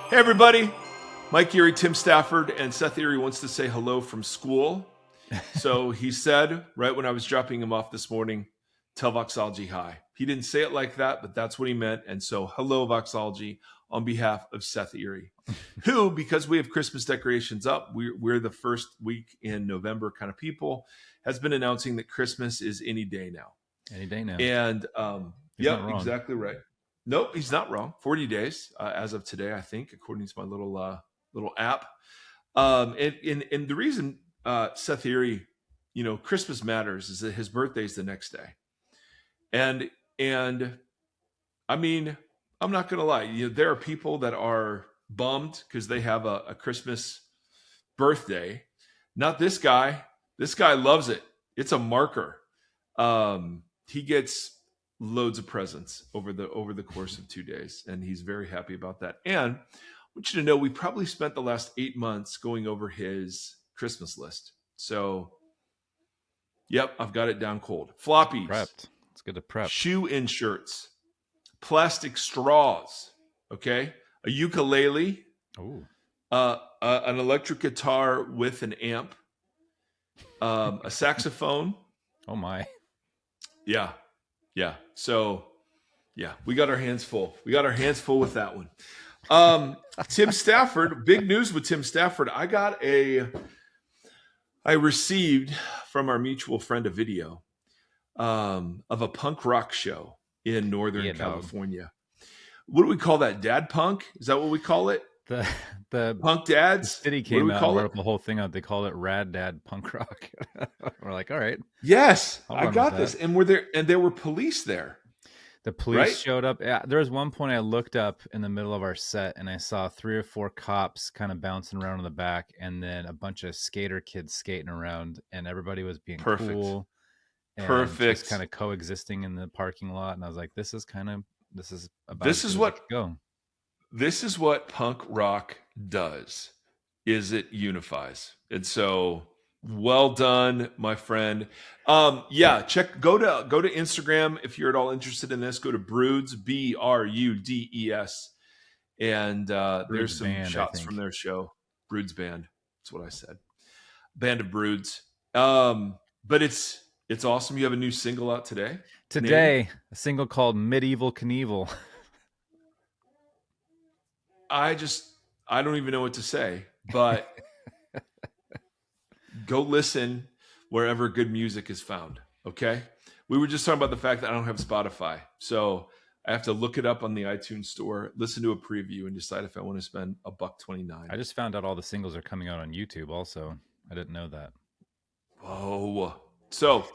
Hey, everybody. Mike Erie, Tim Stafford, and Seth Erie wants to say hello from school. So he said, right when I was dropping him off this morning, tell VOXOLOGY hi. He didn't say it like that, but that's what he meant. And so hello, VOXOLOGY, on behalf of Seth Erie, who, because we have Christmas decorations up, we're the first week in November kind of people, has been announcing that Christmas is any day now. Any day now. And yeah, exactly right. Nope, he's not wrong. 40 days as of today, I think, according to my little app. And the reason Seth Erie, Christmas matters is that his birthday is the next day. And I mean, I'm not going to lie. There are people that are bummed because they have a Christmas birthday. Not this guy. This guy loves it. It's a marker. He gets loads of presents over the course of 2 days, and he's very happy about that. And I want you to know we probably spent the last 8 months going over his Christmas list. So, yep, I've got it down cold. Floppies. Prepped. It's good to prep. Shoe inserts. Plastic straws. Okay. A ukulele. Ooh. An electric guitar with an amp. A saxophone. Oh, my. Yeah. Yeah. So, yeah, we got our hands full. We got our hands full with that one. Tim Stafford, big news with Tim Stafford. I received from our mutual friend a video of a punk rock show in Northern California. What do we call that? Dad punk? Is that what we call it? The punk dads? The city came out and wrote the whole thing out. They call it Rad Dad Punk Rock. We're like, all right. Yes, I got this. And there were police there. The police showed up. Yeah, there was one point I looked up in the middle of our set and I saw 3 or 4 cops kind of bouncing around in the back, and then a bunch of skater kids skating around, and everybody was being cool. And just kind of coexisting in the parking lot. And I was like, this is what punk rock does, is it unifies. And so well done, my friend. Go to Instagram if you're at all interested in this. Go to Broods, Brudes, and there's some band, shots from their show. Broods band. That's what I said. Band of Broods. But it's awesome. You have a new single out today. A single called Medieval Knievel. I don't even know what to say, but go listen wherever good music is found. Okay. We were just talking about the fact that I don't have Spotify. So I have to look it up on the iTunes store, listen to a preview, and decide if I want to spend $1.29. I just found out all the singles are coming out on YouTube also. I didn't know that. Oh, so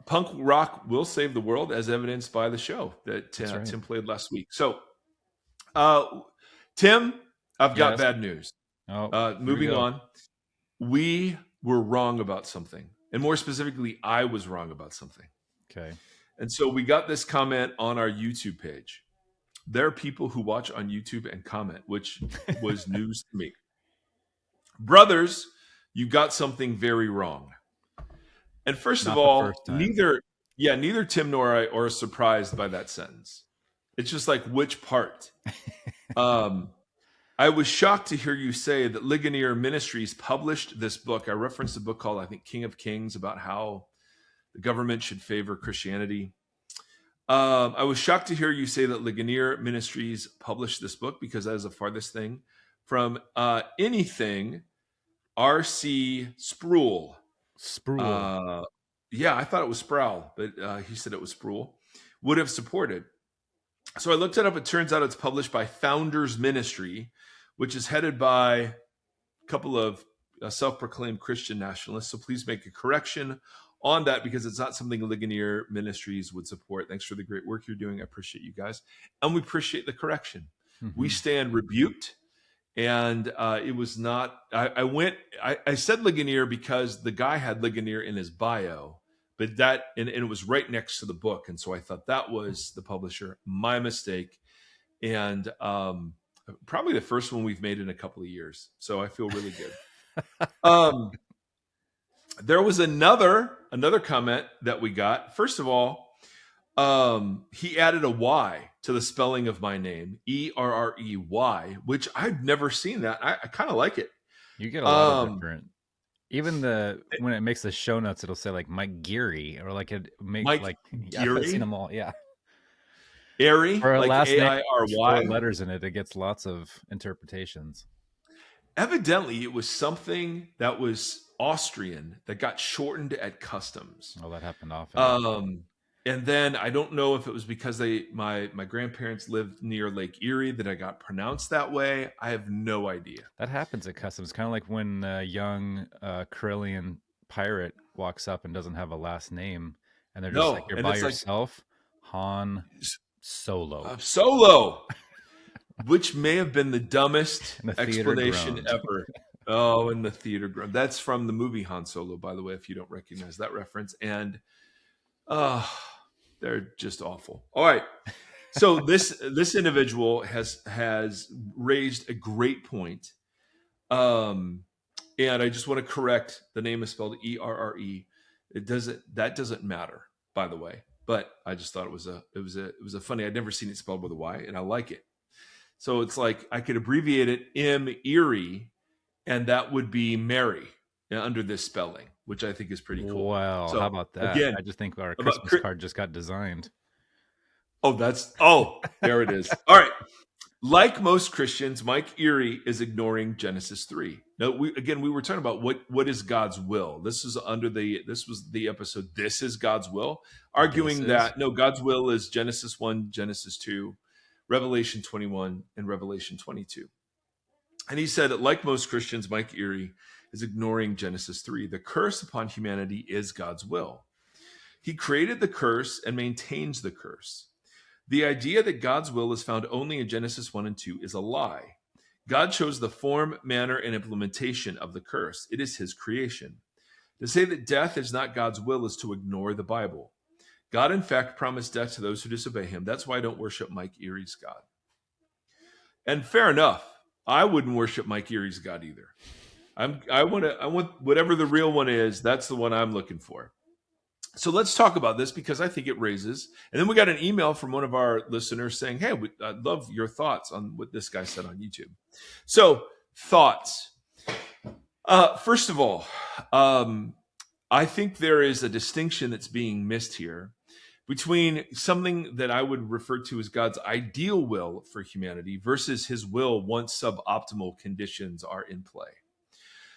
punk rock will save the world, as evidenced by the show that Tim played last week. So, Tim, I've got bad news. Moving on. We were wrong about something. And more specifically, I was wrong about something. Okay. And so we got this comment on our YouTube page. There are people who watch on YouTube and comment, which was news to me. Brothers, you got something very wrong. And first of all, neither Tim nor I are surprised by that sentence. It's just like, which part? I was shocked to hear you say that Ligonier Ministries published this book. I referenced a book called, I think, King of Kings, about how the government should favor Christianity. I was shocked to hear you say that Ligonier Ministries published this book, because that is the farthest thing from anything R.C. Sproul. Yeah, I thought it was Sproul, but he said it was Sproul, would have supported. So I looked it up. It turns out it's published by Founders Ministry, which is headed by a couple of self-proclaimed Christian nationalists. So please make a correction on that, because it's not something Ligonier Ministries would support. Thanks for the great work you're doing. I appreciate you guys. And we appreciate the correction. Mm-hmm. We stand rebuked. And it was not, I said Ligonier because the guy had Ligonier in his bio, but and it was right next to the book. And so I thought that was the publisher. My mistake. And probably the first one we've made in a couple of years. So I feel really good. There was another comment that we got. First of all, he added a Y to the spelling of my name, Errey, which I've never seen that. I kind of like it. You get a lot of different. Even when it makes the show notes, it'll say like Mike Geary, or like it make Mike like Geary, I've seen them all. Yeah, Airy, for a like last name, Airy. 4 letters in it. It gets lots of interpretations. Evidently, it was something that was Austrian that got shortened at customs. Oh, that happened often. And then I don't know if it was because my grandparents lived near Lake Erie that I got pronounced that way. I have no idea. That happens at customs, kind of like when a young Carillion pirate walks up and doesn't have a last name, and they're just like, "You're by yourself, like, Han Solo." Solo, which may have been the dumbest explanation ever. Oh, in the theater ground. That's from the movie Han Solo, by the way, if you don't recognize that reference. And they're just awful. All right. So this individual has raised a great point. And I just want to correct, the name is spelled Erre. That doesn't matter, by the way. But I just thought it was a funny. I'd never seen it spelled with a Y, and I like it. So it's like I could abbreviate it M Erie, and that would be Mary under this spelling, which I think is pretty cool. Wow, so, how about that? Again, I just think our Christmas card just got designed. There it is. All right. Like most Christians, Mike Erie is ignoring Genesis 3. Now, we were talking about what is God's will. This was the episode, This is God's Will, arguing that no, God's will is Genesis 1, Genesis 2, Revelation 21, and Revelation 22. And he said that, like most Christians, Mike Erie is ignoring Genesis 3. The curse upon humanity is God's will. He created the curse and maintains the curse. The idea that God's will is found only in Genesis 1 and 2 is a lie. God chose the form, manner, and implementation of the curse. It is his creation. To say that death is not God's will is to ignore the Bible. God, in fact, promised death to those who disobey him. That's why I don't worship Mike Erie's God. And fair enough. I wouldn't worship Mike Erie's God either. I want whatever the real one is. That's the one I'm looking for. So let's talk about this, because I think it raises. And then we got an email from one of our listeners saying, "Hey, I'd love your thoughts on what this guy said on YouTube." So thoughts. First of all, I think there is a distinction that's being missed here between something that I would refer to as God's ideal will for humanity versus his will once suboptimal conditions are in play.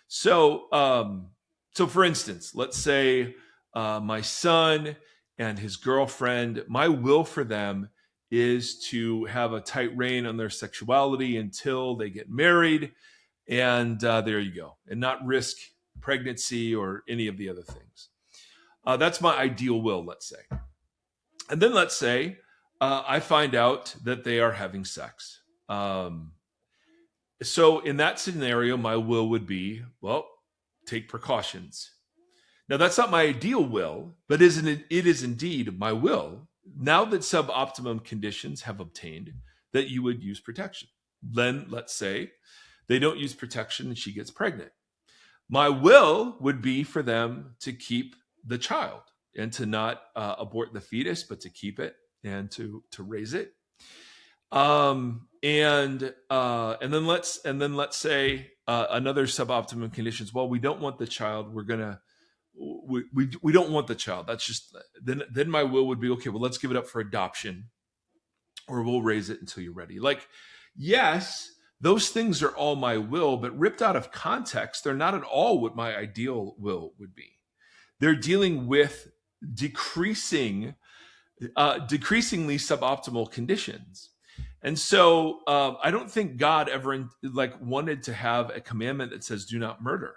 So for instance, let's say my son and his girlfriend, my will for them is to have a tight rein on their sexuality until they get married. And there you go. And not risk pregnancy or any of the other things. That's my ideal will, let's say. And then let's say I find out that they are having sex. So in that scenario, my will would be, well, take precautions. Now, that's not my ideal will, but it is indeed my will, now that suboptimum conditions have obtained, that you would use protection. Then let's say they don't use protection and she gets pregnant. My will would be for them to keep the child and to not abort the fetus, but to keep it and to raise it. And then let's say another suboptimum conditions. Well, we don't want the child. We don't want the child. That's just then my will would be, okay, well, let's give it up for adoption, or we'll raise it until you're ready. Like, yes, those things are all my will, but ripped out of context, they're not at all what my ideal will would be. They're dealing with decreasingly suboptimal conditions. And so I don't think God ever wanted to have a commandment that says do not murder.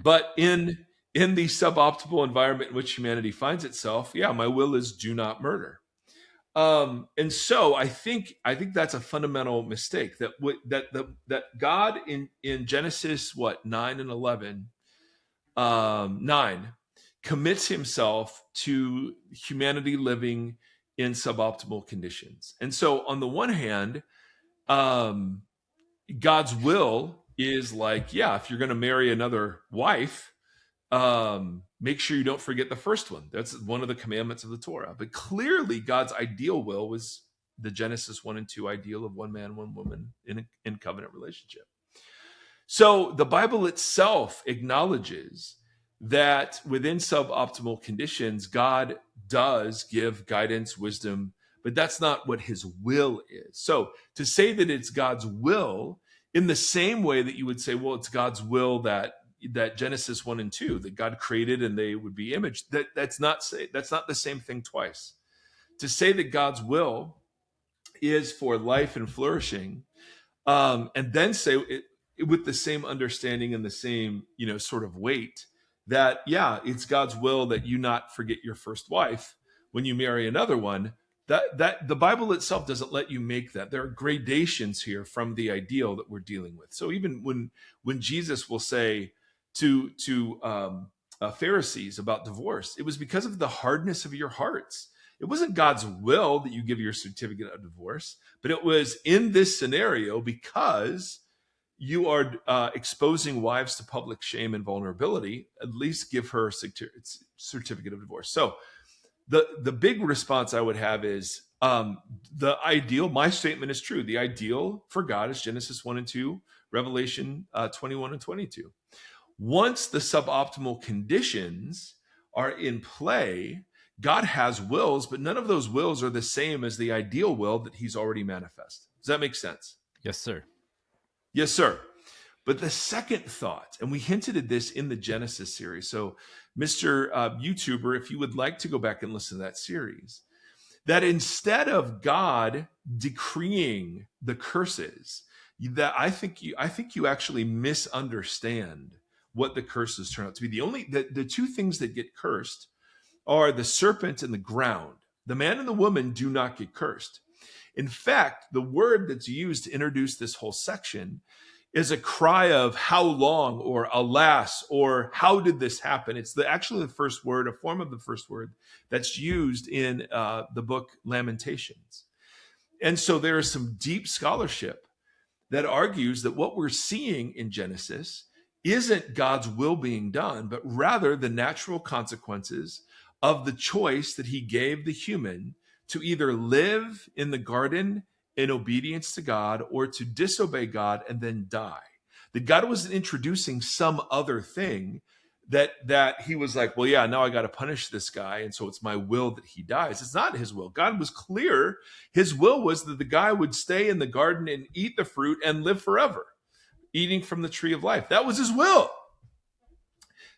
But in the suboptimal environment in which humanity finds itself, yeah, my will is do not murder. And so I think that's a fundamental mistake that God in Genesis 9 and 11 9 commits himself to humanity living in suboptimal conditions. And so on the one hand, God's will is like, yeah, if you're going to marry another wife, make sure you don't forget the first one. That's one of the commandments of the Torah. But clearly, God's ideal will was the Genesis 1 and 2 ideal of one man, one woman in covenant relationship. So the Bible itself acknowledges that within suboptimal conditions, God does give guidance, wisdom, but that's not what his will is. So to say that it's God's will in the same way that you would say, well, it's God's will that Genesis 1 and 2, that God created and they would be imaged, that's not the same thing twice. To say that God's will is for life and flourishing, and then say it with the same understanding and the same, sort of weight that, yeah, it's God's will that you not forget your first wife when you marry another one. That the Bible itself doesn't let you make that. There are gradations here from the ideal that we're dealing with. So even when Jesus will say to Pharisees about divorce, it was because of the hardness of your hearts. It wasn't God's will that you give your certificate of divorce, but it was in this scenario because you are exposing wives to public shame and vulnerability. At least give her a certificate of divorce. So the big response I would have is the ideal. My statement is true. The ideal for God is Genesis 1 and 2, Revelation 21 and 22. Once the suboptimal conditions are in play, God has wills, but none of those wills are the same as the ideal will that he's already manifested. Does that make sense? Yes, sir. Yes, sir. But the second thought, and we hinted at this in the Genesis series. So, Mr. YouTuber, if you would like to go back and listen to that series, that instead of God decreeing the curses, that I think you actually misunderstand what the curses turn out to be. The two things that get cursed are the serpent and the ground. The man and the woman do not get cursed. In fact, the word that's used to introduce this whole section is a cry of how long, or alas, or how did this happen? It's actually the first word, a form of the first word that's used in the book Lamentations. And so there is some deep scholarship that argues that what we're seeing in Genesis isn't God's will being done, but rather the natural consequences of the choice that he gave the human to either live in the garden in obedience to God or to disobey God and then die. That God wasn't introducing some other thing that he was like, well, yeah, now I got to punish this guy, and so it's my will that he dies. It's not his will. God was clear. His will was that the guy would stay in the garden and eat the fruit and live forever, eating from the tree of life. That was his will.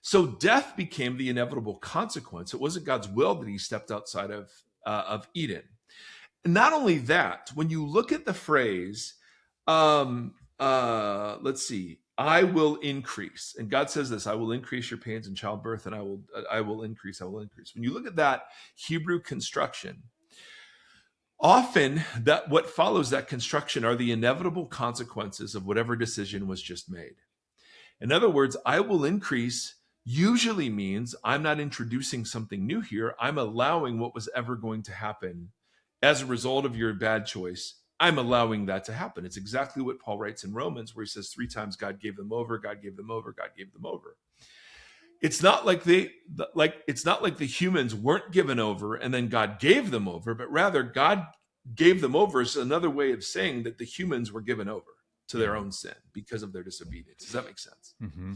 So death became the inevitable consequence. It wasn't God's will that he stepped outside of Eden. And not only that, when you look at the phrase, let's see, I will increase. And God says this, I will increase your pains in childbirth, and I will increase. When you look at that Hebrew construction, often that what follows that construction are the inevitable consequences of whatever decision was just made. In other words, I will increase usually means I'm not introducing something new here. I'm allowing what was ever going to happen as a result of your bad choice. I'm allowing that to happen. It's exactly what Paul writes in Romans, where he says 3 times God gave them over, God gave them over, God gave them over. It's not like the humans weren't given over and then God gave them over, but rather God gave them over is another way of saying that the humans were given over to their own sin because of their disobedience. Does that make sense? Mm-hmm.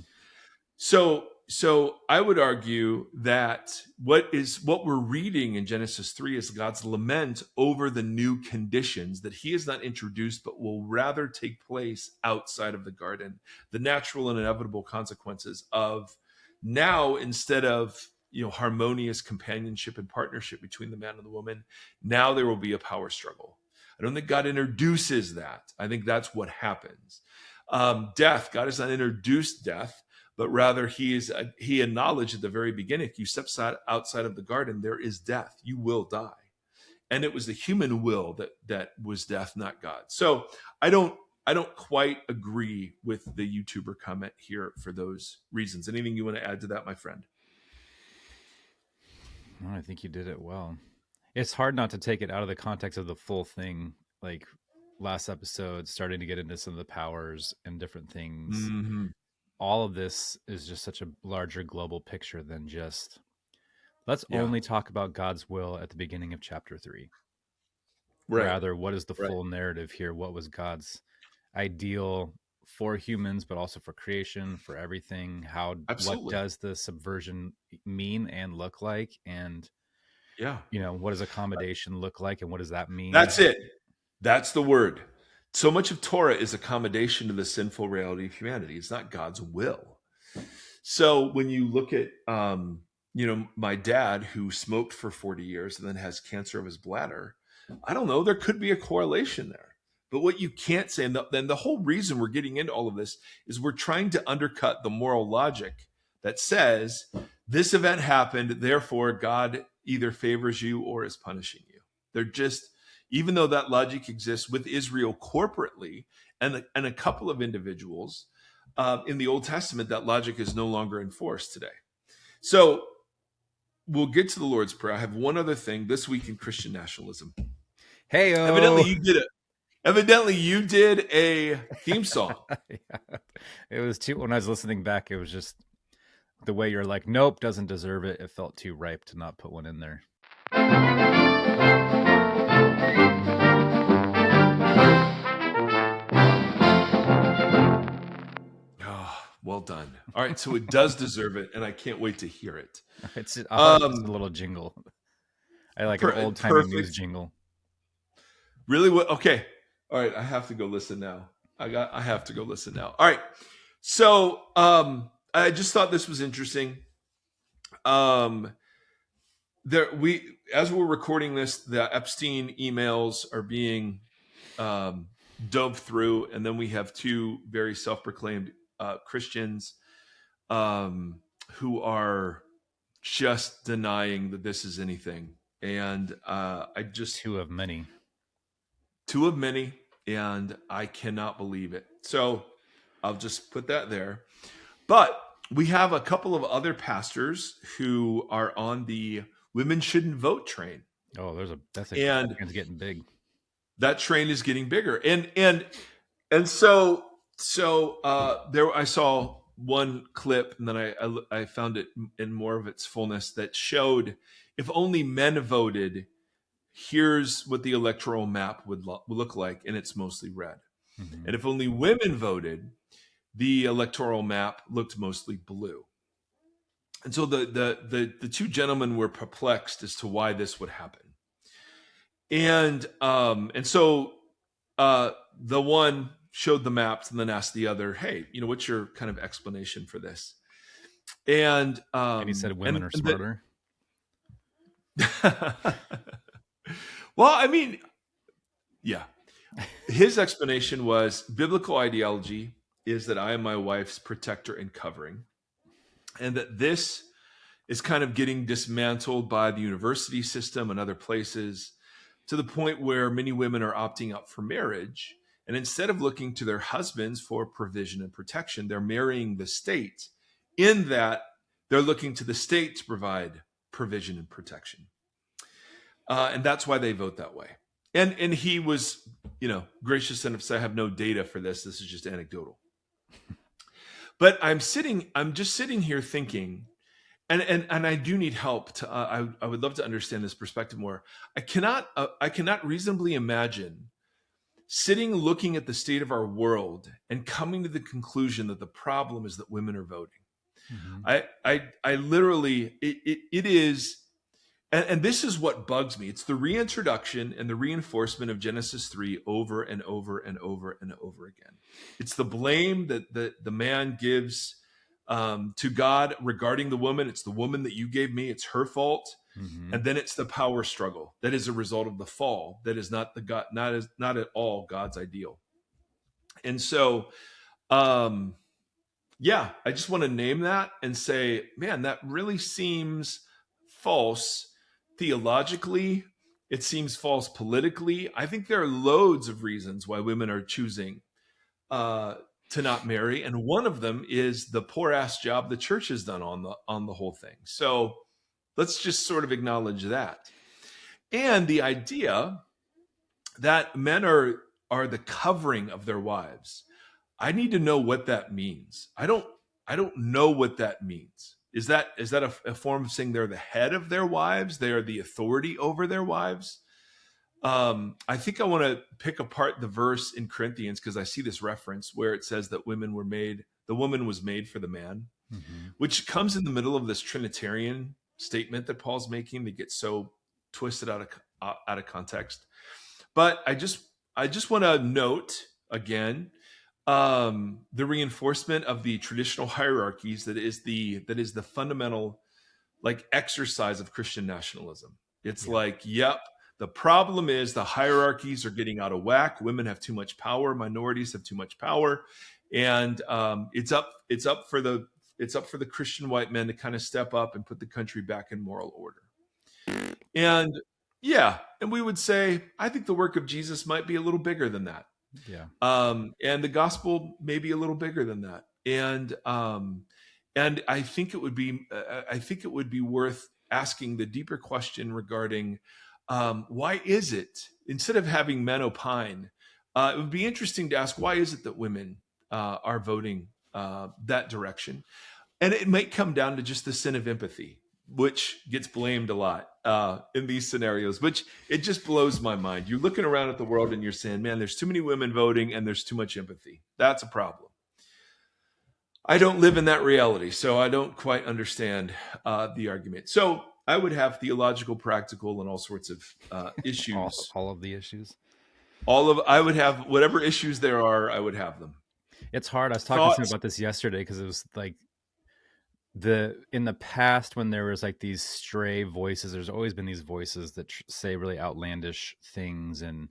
So I would argue that what we're reading in Genesis 3 is God's lament over the new conditions that he has not introduced, but will rather take place outside of the garden, the natural and inevitable consequences of now, instead of harmonious companionship and partnership between the man and the woman, now there will be a power struggle. I don't think God introduces that. I think that's what happens. Death, God has not introduced death, but rather he acknowledged at the very beginning, if you step outside of the garden, there is death. You will die. And it was the human will that was death, not God. So I don't quite agree with the YouTuber comment here for those reasons. Anything you want to add to that, my friend? No, I think you did it well. It's hard not to take it out of the context of the full thing, like last episode, starting to get into some of the powers and different things. Mm-hmm. all of this is just such a larger global picture than just let's Yeah. only talk about God's will at the beginning of chapter 3. Right. Rather, what is the Right. full narrative here? What was God's ideal for humans, but also for creation, for everything? What Absolutely. does the subversion mean and look like? And, Yeah. what does accommodation look like? And what does that mean? That's it. That's the word. So much of Torah is accommodation to the sinful reality of humanity. It's not God's will. So when you look at, my dad who smoked for 40 years and then has cancer of his bladder, I don't know, there could be a correlation there. But what you can't say, and then the whole reason we're getting into all of this is we're trying to undercut the moral logic that says this event happened, therefore God either favors you or is punishing you. They're just, even though that logic exists with Israel corporately and a couple of individuals, in the Old Testament, that logic is no longer enforced today. So we'll get to the Lord's Prayer. I have one other thing this week in Christian nationalism. Hey, evidently you did a theme song. Yeah. It was too, when I was listening back, it was just the way you're like, nope, doesn't deserve it. It felt too ripe to not put one in there. Well done. All right, so it does deserve it, and I can't wait to hear it. It's a little jingle. I like an old-timey news jingle. Really? What? Okay. All right, I have to go listen now. I have to go listen now. All right. So I just thought this was interesting. As we're recording this, the Epstein emails are being dove through, and then we have two very self-proclaimed Christians who are just denying that this is anything. And two of many, and I cannot believe it. So I'll just put that there. But we have a couple of other pastors who are on the women shouldn't vote train. Oh, that train's getting big. That train is getting bigger. And so there I saw one clip, and then I found it in more of its fullness that showed if only men voted, here's what the electoral map would look like, and it's mostly red. Mm-hmm. And if only women voted, the electoral map looked mostly blue. And so the two gentlemen were perplexed as to why this would happen. And so the one showed the maps and then asked the other, hey, what's your kind of explanation for this? And he said women are smarter. Well, I mean, yeah. His explanation was biblical ideology is that I am my wife's protector and covering, and that this is kind of getting dismantled by the university system and other places to the point where many women are opting out for marriage. And instead of looking to their husbands for provision and protection, they're marrying the state, in that they're looking to the state to provide provision and protection. And that's why they vote that way. And he was, gracious enough to say, I have no data for this. This is just anecdotal. But I'm just sitting here thinking, and I do need help to, I would love to understand this perspective more. I cannot reasonably imagine sitting looking at the state of our world and coming to the conclusion that the problem is that women are voting. Mm-hmm. I literally, it is, and this is what bugs me. It's the reintroduction and the reinforcement of Genesis 3 over and over and over and over again. It's the blame that the man gives to God regarding the woman. It's the woman that you gave me. It's her fault. Mm-hmm. And then it's the power struggle that is a result of the fall. That is not not at all God's ideal. And so, I just want to name that and say, man, that really seems false theologically. It seems false politically. I think there are loads of reasons why women are choosing to not marry, and one of them is the poor ass job the church has done on the whole thing. So let's just sort of acknowledge that. And the idea that men are the covering of their wives. I need to know what that means. I don't I don't know what that means. Is that a form of saying they're the head of their wives? They are the authority over their wives? I think I want to pick apart the verse in Corinthians because I see this reference where it says that the woman was made for the man, Mm-hmm. which comes in the middle of this Trinitarian statement that Paul's making that gets so twisted out of context. But I just want to note again the reinforcement of the traditional hierarchies that is the fundamental like exercise of Christian nationalism. It's like, yep, the problem is the hierarchies are getting out of whack. Women have too much power. Minorities have too much power, and it's up for the Christian white men to kind of step up and put the country back in moral order. And yeah, and we would say, I think the work of Jesus might be a little bigger than that. Yeah. And the gospel may be a little bigger than that. And I think it would be worth asking the deeper question regarding why is it, instead of having men opine, it would be interesting to ask, why is it that women are voting that direction? And it might come down to just the sin of empathy, which gets blamed a lot in these scenarios, which it just blows my mind. You're looking around at the world and you're saying, man, there's too many women voting and there's too much empathy. That's a problem. I don't live in that reality, so I don't quite understand the argument. So I would have theological, practical, and all sorts of issues. all of the issues. I would have whatever issues there are, I would have them. It's hard. I was talking to someone about this yesterday because it was like in the past when there was like these stray voices, there's always been these voices that say really outlandish things and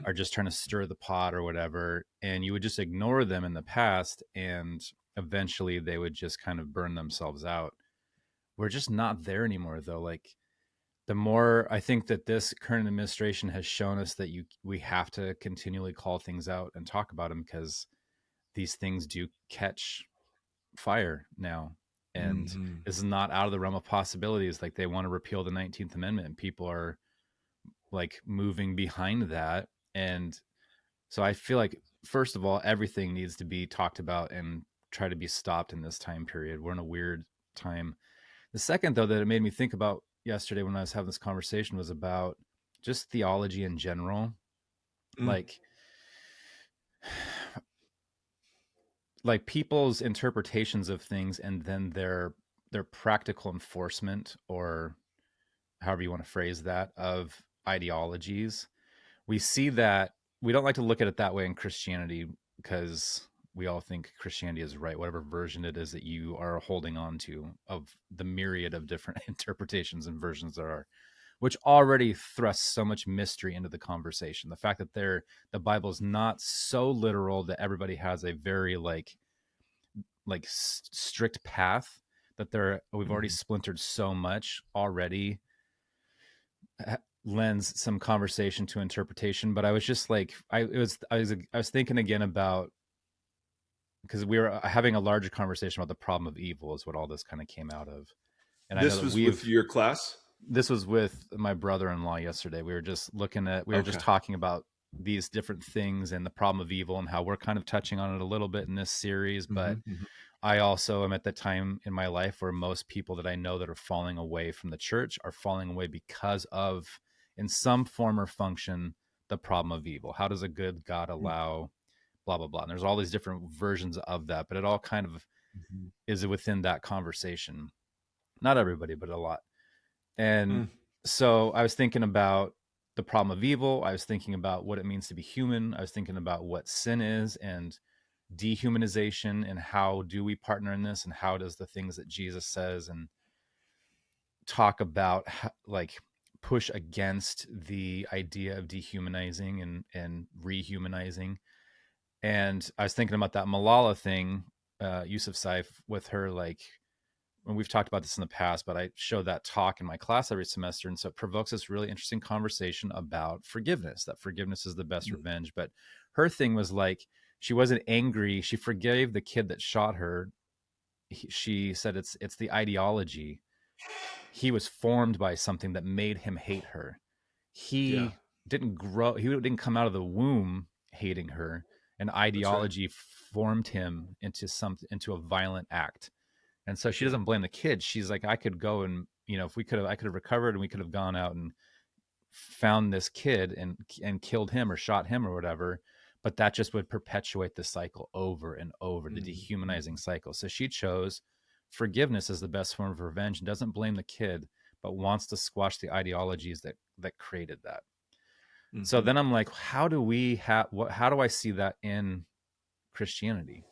are just trying to stir the pot or whatever. And you would just ignore them in the past and eventually they would just kind of burn themselves out. We're just not there anymore though. Like the more I think that this current administration has shown us that we have to continually call things out and talk about them because these things do catch fire now. And this is not out of the realm of possibilities. Like they want to repeal the 19th Amendment and people are like moving behind that. And so I feel like, first of all, everything needs to be talked about and try to be stopped in this time period. We're in a weird time. The second, though, that it made me think about yesterday when I was having this conversation was about just theology in general. Like people's interpretations of things and then their practical enforcement, or however you want to phrase that, of ideologies. We see that we don't like to look at it that way in Christianity because we all think Christianity is right, whatever version it is that you are holding on to of the myriad of different interpretations and versions there are, which already thrusts so much mystery into the conversation. The fact that the Bible is not so literal that everybody has a very like strict path, that we've already splintered so much already lends some conversation to interpretation. But I was just like, I was thinking again about, because we were having a larger conversation about the problem of evil is what all this kind of came out of. And this was with your class? This was with my brother-in-law yesterday. We were just just talking about these different things and the problem of evil and how we're kind of touching on it a little bit in this series. But I also am at the time in my life where most people that I know that are falling away from the church are falling away because of, in some form or function, the problem of evil. How does a good God allow blah, blah, blah? And there's all these different versions of that, but it all kind of is within that conversation. Not everybody, but a lot. And so I was thinking about the problem of evil. I was thinking about what it means to be human. I was thinking about what sin is and dehumanization, and how do we partner in this, and how does the things that Jesus says and talk about like push against the idea of dehumanizing and rehumanizing. And I was thinking about that Malala thing, Yusuf Saif, with her, like, and we've talked about this in the past, but I show that talk in my class every semester. And so it provokes this really interesting conversation about forgiveness, that forgiveness is the best revenge. But her thing was like, she wasn't angry. She forgave the kid that shot her. She said it's the ideology. He was formed by something that made him hate her. He didn't grow. He didn't come out of the womb hating her. An That's right. ideology formed him into a violent act. And so she Yeah. doesn't blame the kid. She's like, I could go and, if I could have recovered and we could have gone out and found this kid and killed him or shot him or whatever, but that just would perpetuate the cycle over and over, the dehumanizing Mm-hmm. cycle. So she chose forgiveness as the best form of revenge and doesn't blame the kid, but wants to squash the ideologies that created that. So Mm-hmm. then I'm like, how do we have what how do I see that in Christianity?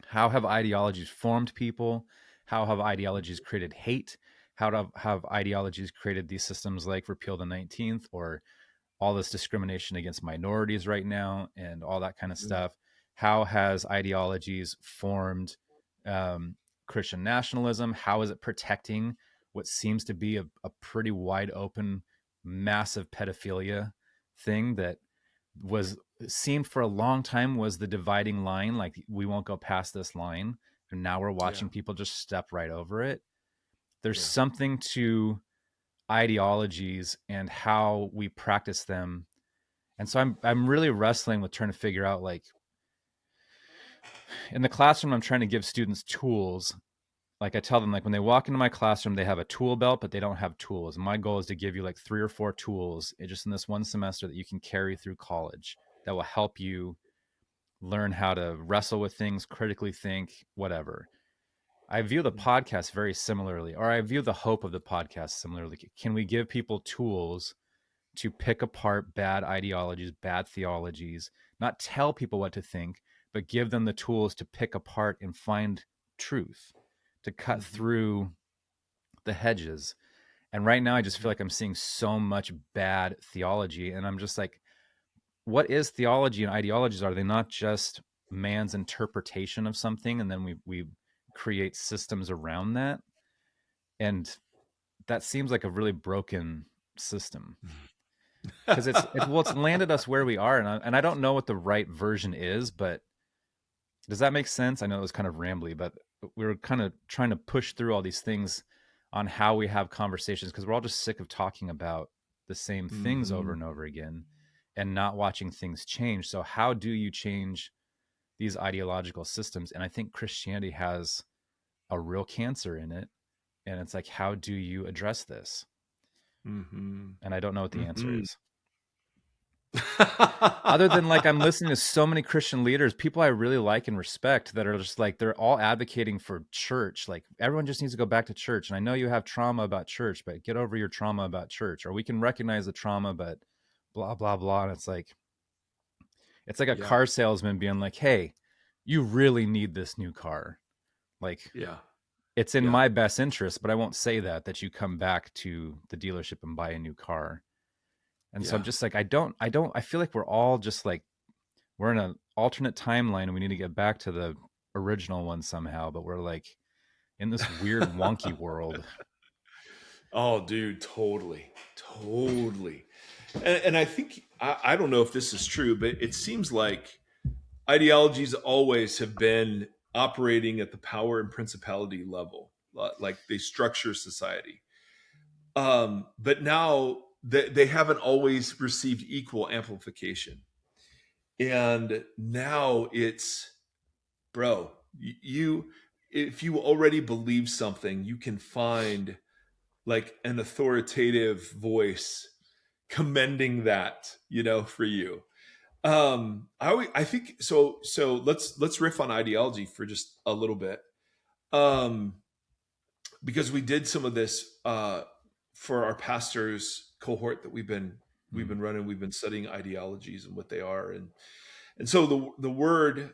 How have ideologies formed people? How have ideologies created hate? Have ideologies created these systems like repeal the 19th, or all this discrimination against minorities right now and all that kind of Mm-hmm. stuff? How has ideologies formed um, Christian nationalism? How is it protecting what seems to be a pretty wide open, massive pedophilia thing that was seemed for a long time was the dividing line? Like, we won't go past this line, and now we're Yeah. watching people just step right over it. There's Yeah. something to ideologies and how we practice them. And so I'm really wrestling with trying to figure out, like, in the classroom I'm trying to give students tools. Like, I tell them, like, when they walk into my classroom they have a tool belt but they don't have tools. And my goal is to give you like 3 or 4 tools just in this one semester that you can carry through college that will help you learn how to wrestle with things, critically think, whatever. I view the podcast very similarly, or I view the hope of the podcast similarly. Can we give people tools to pick apart bad ideologies, bad theologies, not tell people what to think, but give them the tools to pick apart and find truth, to cut Mm-hmm. through the hedges? And right now, I just feel like I'm seeing so much bad theology. And I'm just like, what is theology and ideologies? Are they not just man's interpretation of something? And then we create systems around that. And that seems like a really broken system, because it's landed us where we are, and I don't know what the right version is, but does that make sense? I know it was kind of rambly, but we were kind of trying to push through all these things on how we have conversations, because we're all just sick of talking about the same things over Mm-hmm. and over again and not watching things change. So how do you change these ideological systems? And I think Christianity has a real cancer in it, and it's like, how do you address this? Mm-hmm. And I don't know what the answer Mm-hmm. is. Other than, like, I'm listening to so many Christian leaders, people I really like and respect, that are just like, they're all advocating for church. Like, everyone just needs to go back to church. And I know you have trauma about church, but get over your trauma about church. Or we can recognize the trauma, but blah, blah, blah. And it's like a Yeah. car salesman being like, hey, you really need this new car. Like, Yeah. it's in Yeah. my best interest, but I won't say that you come back to the dealership and buy a new car. And so I'm Yeah. just like, I feel like we're all just like, we're in an alternate timeline and we need to get back to the original one somehow, but we're like in this weird wonky world. Oh, dude, totally. Totally. And I think, I don't know if this is true, but it seems like ideologies always have been operating at the power and principality level, like they structure society. But now they haven't always received equal amplification. And now it's, bro, you, if you already believe something, you can find like an authoritative voice commending that, for you. I think so. So let's riff on ideology for just a little bit, um, because we did some of this for our pastors cohort that we've Mm. been running. We've been studying ideologies and what they are, and so the word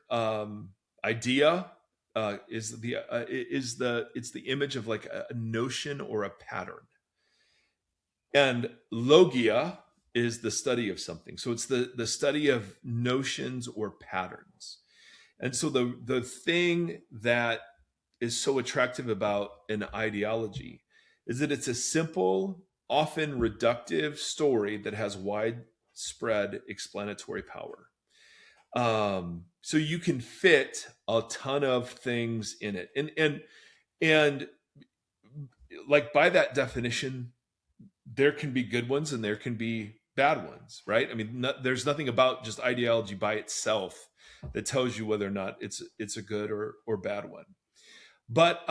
idea it's the image of like a notion or a pattern, and logia is the study of something. So it's the study of notions or patterns. And so the thing that is so attractive about an ideology is that it's a simple, often reductive story that has widespread explanatory power. So you can fit a ton of things in it, and like by that definition, there can be good ones and there can be bad ones, right? I mean, there's nothing about just ideology by itself that tells you whether or not it's a good or bad one. But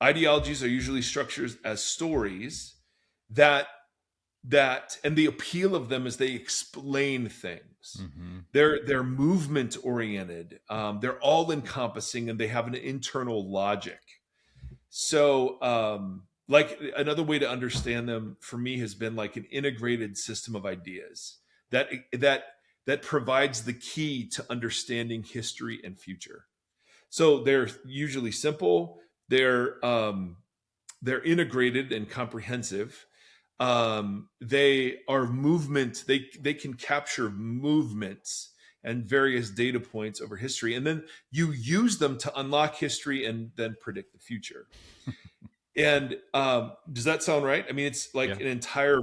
ideologies are usually structured as stories that and the appeal of them is they explain things. Mm-hmm. They're movement oriented. They're all encompassing, and they have an internal logic. So, like another way to understand them for me has been like an integrated system of ideas that that that provides the key to understanding history and future. So they're usually simple. They're integrated and comprehensive. They are movement. They can capture movements and various data points over history, and then you use them to unlock history and then predict the future. And does that sound right? I mean, it's like Yeah. an entire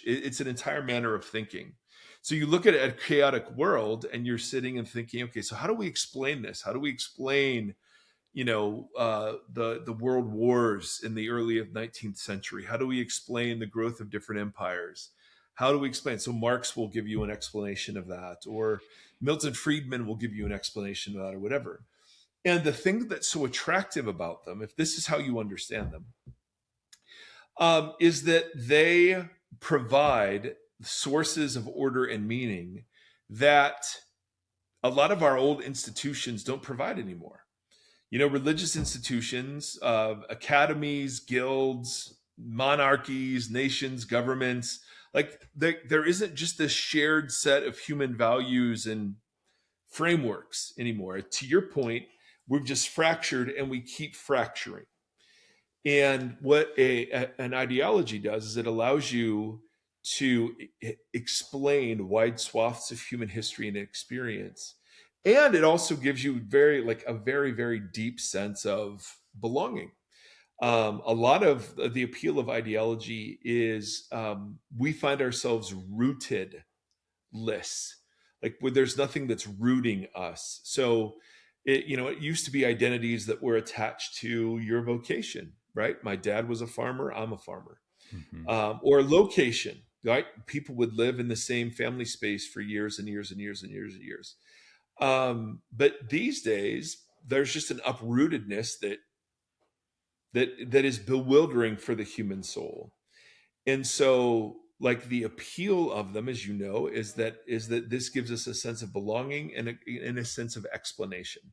it's an entire manner of thinking. So you look at a chaotic world and you're sitting and thinking, okay, so how do we explain this? How do we explain, the world wars in the early 19th century? How do we explain the growth of different empires? How do we explain? So Marx will give you an explanation of that, or Milton Friedman will give you an explanation of that, or whatever. And the thing that's so attractive about them, if this is how you understand them, is that they provide sources of order and meaning that a lot of our old institutions don't provide anymore. Religious institutions, academies, guilds, monarchies, nations, governments, like there isn't just this shared set of human values and frameworks anymore. To your point, we've just fractured and we keep fracturing. And what an ideology does is it allows you to explain wide swaths of human history and experience. And it also gives you a very, very deep sense of belonging. A lot of the appeal of ideology is we find ourselves rootedless, like where there's nothing that's rooting us. So it used to be identities that were attached to your vocation, right? My dad was a farmer, I'm a farmer. Mm-hmm. Or location, right? People would live in the same family space for years and years and years and years and years. But these days, there's just an uprootedness that is bewildering for the human soul. And so, like, the appeal of them, as you know, is that this gives us a sense of belonging and a sense of explanation,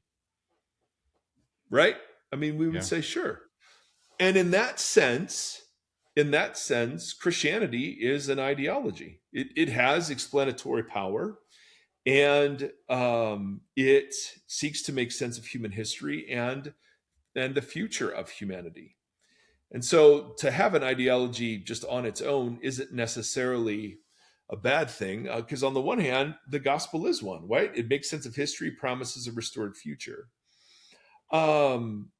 right? I mean, we would Yeah. say sure. And in that sense, Christianity is an ideology. It has explanatory power, and it seeks to make sense of human history and the future of humanity. And so to have an ideology just on its own isn't necessarily a bad thing, because on the one hand, the gospel is one, right? It makes sense of history, promises a restored future. Um,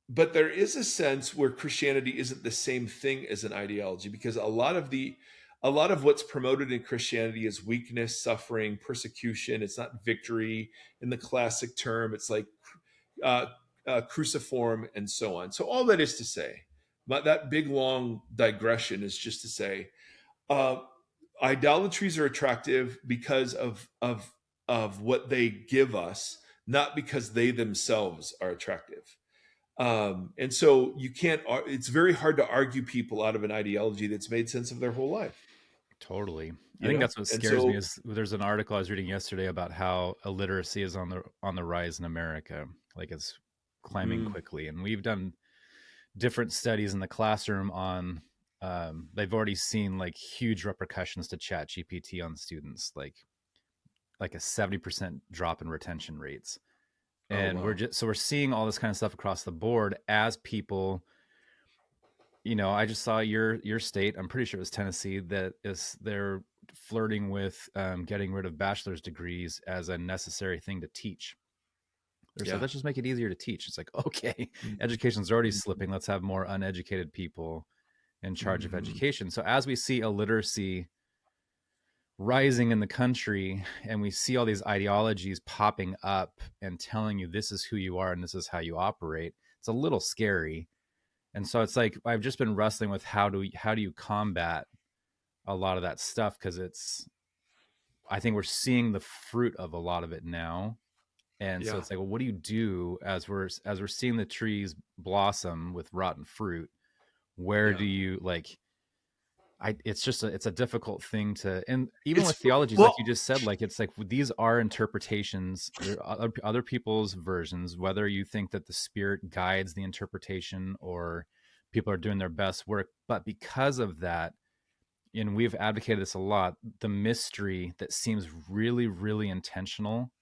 but there is a sense where Christianity isn't the same thing as an ideology, because a lot of what's promoted in Christianity is weakness, suffering, persecution. It's not victory in the classic term. It's like uh, cruciform and so on. So all that is to say, that big long digression is just to say, uh, idolatries are attractive because of what they give us, not because they themselves are attractive. And so you can't. It's very hard to argue people out of an ideology that's made sense of their whole life. Totally. I think that's what And scares me so, is there's an article I was reading yesterday about how illiteracy is on the rise in America. Like it's climbing mm, quickly. And we've done different studies in the classroom on they've already seen like huge repercussions to chat GPT on students, like a 70% drop in retention rates. oh And wow, we're seeing all this kind of stuff across the board as people, I just saw your state. I'm pretty sure it was Tennessee that they're flirting with getting rid of bachelor's degrees as a necessary thing to teach. They're like, yeah. let's just make it easier to teach. It's like, okay, Mm-hmm. education's already slipping. Let's have more uneducated people in charge of Mm-hmm. education. So as we see illiteracy rising in the country and we see all these ideologies popping up and telling you this is who you are and this is how you operate, it's a little scary. And so it's like I've just been wrestling with how do you combat a lot of that stuff, because I think we're seeing the fruit of a lot of it now. And so Yeah. it's like, well, what do you do as we're seeing the trees blossom with rotten fruit? Where Yeah. do you like? It's just it's a difficult thing to, and even with It's theologies, like well, you just said, like it's like these are interpretations. There are other people's versions. Whether you think that the Spirit guides the interpretation or people are doing their best work, but because of that, and we've advocated this a lot, the mystery that seems really, really intentional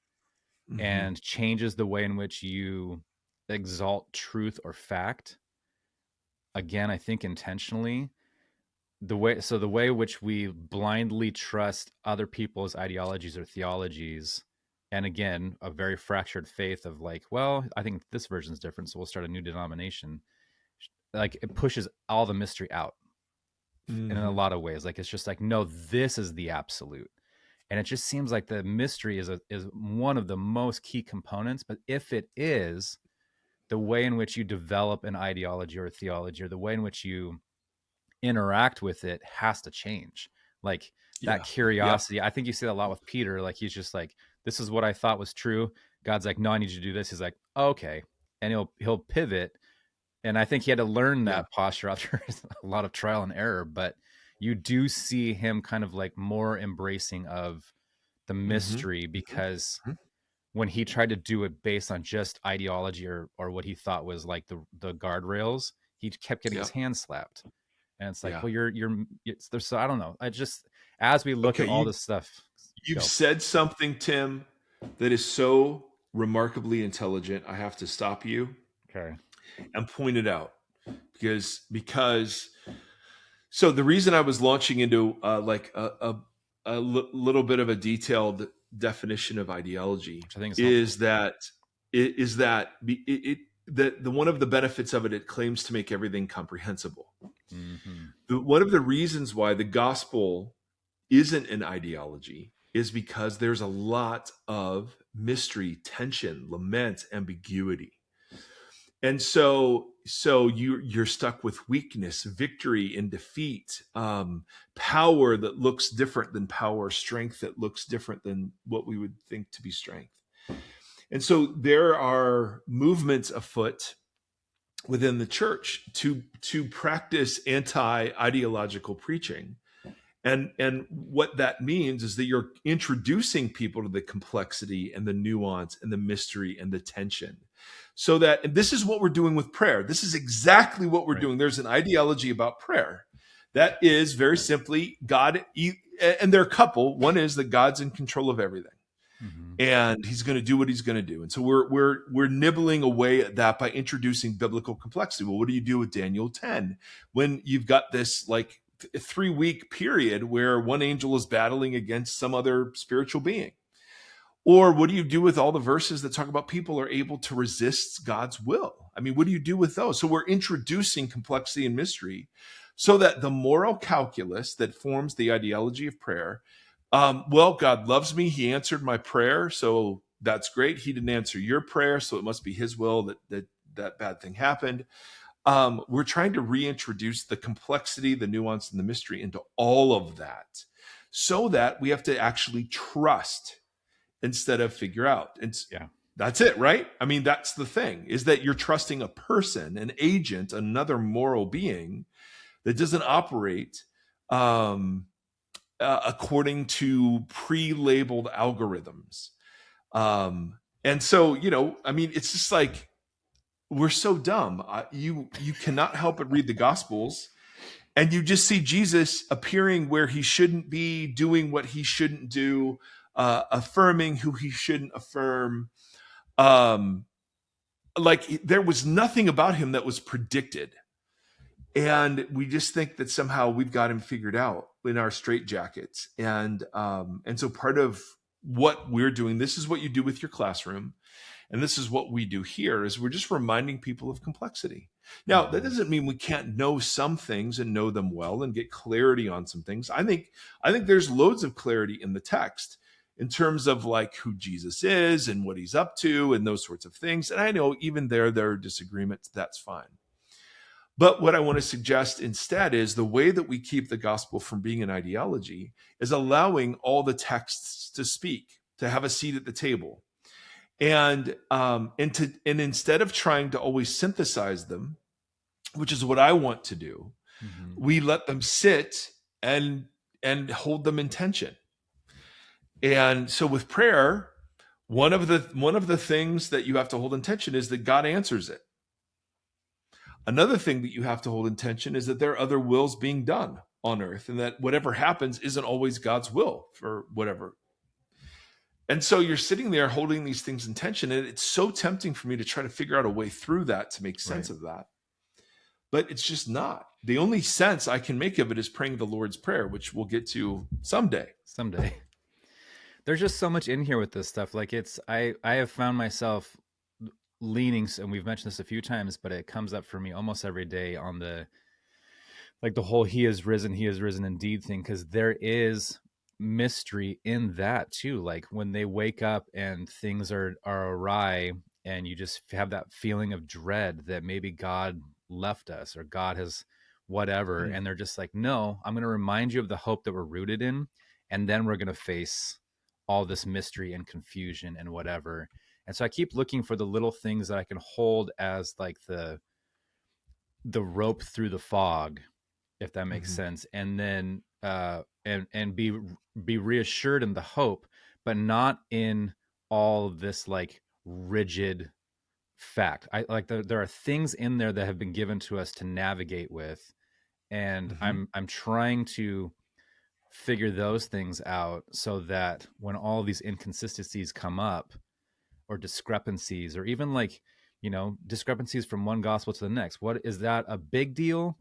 mhm. and changes the way in which you exalt truth or fact. Again, I think intentionally, the way which we blindly trust other people's ideologies or theologies, and again a very fractured faith of like, well, I think this version is different, so we'll start a new denomination. Like it pushes all the mystery out in a Mhm. lot of ways. Like it's just like, no, this is the absolute. And it just seems like the mystery is one of the most key components. But if it is, the way in which you develop an ideology or a theology, or the way in which you interact with it, has to change. Like that Yeah. Yep. curiosity, I think you see that a lot with Peter. Like he's just like, this is what I thought was true. God's like, no, I need you to do this. He's like, okay. And he'll pivot. And I think he had to learn Yeah. that posture after a lot of trial and error. But you do see him kind of like more embracing of the Mhm. mystery, Mhm. because Mhm. when he tried to do it based on just ideology or what he thought was like the guardrails, he kept getting his Yep. hand slapped. And it's like, Yeah. well, it's there's, so I don't know. I just, as we look Okay, at all this stuff, you've go. said something, Tim, that is so remarkably intelligent. I have to stop you Okay. and point it out because so the reason I was launching into like little bit of a detailed definition of ideology Which I think is helpful. is that the one of the benefits of it, it claims to make everything comprehensible. Hmm. One of the reasons why the gospel isn't an ideology is because there's a lot of mystery, tension, lament, ambiguity. And so you're stuck with weakness, victory and defeat, power that looks different than power, strength that looks different than what we would think to be strength. And so there are movements afoot within the church to practice anti-ideological preaching. And what that means is that you're introducing people to the complexity and the nuance and the mystery and the tension. So that, and this is what we're doing with prayer. This is exactly what we're Right. doing. There's an ideology about prayer that is very simply God, and they're a couple. One is that God's in control of everything, Hmm. and He's going to do what He's going to do. And so we're nibbling away at that by introducing biblical complexity. Well, what do you do with Daniel 10 when you've got this like 3 week period where one angel is battling against some other spiritual being? Or what do you do with all the verses that talk about people are able to resist God's will? I mean, what do you do with those? So we're introducing complexity and mystery so that the moral calculus that forms the ideology of prayer, well, God loves me. He answered my prayer. So that's great. He didn't answer your prayer. So it must be his will that bad thing happened. We're trying to reintroduce the complexity, the nuance, and the mystery into all of that so that we have to actually trust instead of figure out. And Yeah. that's it, right? I mean, that's the thing, is that you're trusting a person, an agent, another moral being that doesn't operate according to pre-labeled algorithms. And so, I mean, it's just like we're so dumb. You cannot help but read the Gospels, and you just see Jesus appearing where he shouldn't be, doing what he shouldn't do, affirming who he shouldn't affirm. Um, like there was nothing about him that was predicted, and we just think that somehow we've got him figured out in our straitjackets. And so part of what we're doing, this is what you do with your classroom, and this is what we do here, is we're just reminding people of complexity. Now, that Hmm. doesn't mean we can't know some things and know them well and get clarity on some things. I think there's loads of clarity in the text in terms of like who Jesus is and what he's up to and those sorts of things. And I know even there are disagreements. That's fine. But what I want to suggest instead is the way that we keep the gospel from being an ideology is allowing all the texts to speak, to have a seat at the table. And instead of trying to always synthesize them, which is what I want to do, we let them sit and hold them in tension. And so with prayer, one of the things that you have to hold in tension is that God answers it. Another thing that you have to hold in tension is that there are other wills being done on earth, and that whatever happens isn't always God's will for whatever. And so you're sitting there holding these things in tension, and it's so tempting for me to try to figure out a way through that to make sense of that. But it's just not. The only sense I can make of it is praying the Lord's Prayer, which we'll get to someday. There's just so much in here with this stuff. Like I have found myself leaning, and we've mentioned this a few times, but it comes up for me almost every day on the whole he is risen indeed thing, because there is mystery in that too. Like when they wake up and things are awry, and you just have that feeling of dread that maybe God left us or God has whatever, and they're just like, no, I'm going to remind you of the hope that we're rooted in, and then we're going to face all this mystery and confusion and whatever. And so I keep looking for the little things that I can hold as like the rope through the fog, if that makes sense. And then and be reassured in the hope, but not in all of this like rigid fact. I like there are things in there that have been given to us to navigate with, and I'm trying to figure those things out so that when all these inconsistencies come up, or discrepancies, or even like, discrepancies from one gospel to the next, what is that a big deal,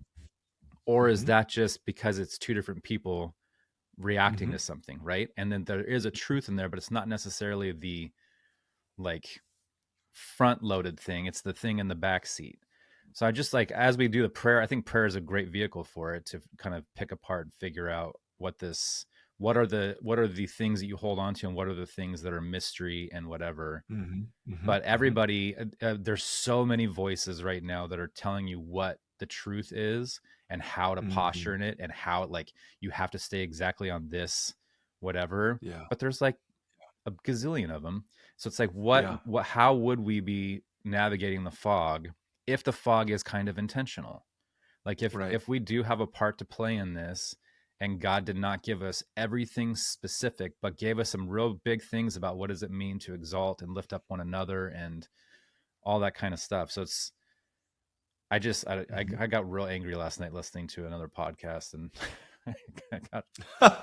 or is that just because it's two different people reacting to something, right? And then there is a truth in there, but it's not necessarily the like front loaded thing, it's the thing in the back seat. So I just like, as we do the prayer, I think prayer is a great vehicle for it to kind of pick apart and figure out what are the things that you hold on to, and what are the things that are mystery and whatever. But everybody, there's so many voices right now that are telling you what the truth is and how to posture in it, and how like you have to stay exactly on this whatever. But there's like a gazillion of them. So it's like, how would we be navigating the fog if the fog is kind of intentional? Like if we do have a part to play in this, and God did not give us everything specific, but gave us some real big things about what does it mean to exalt and lift up one another and all that kind of stuff. So it's, I got real angry last night listening to another podcast, and I got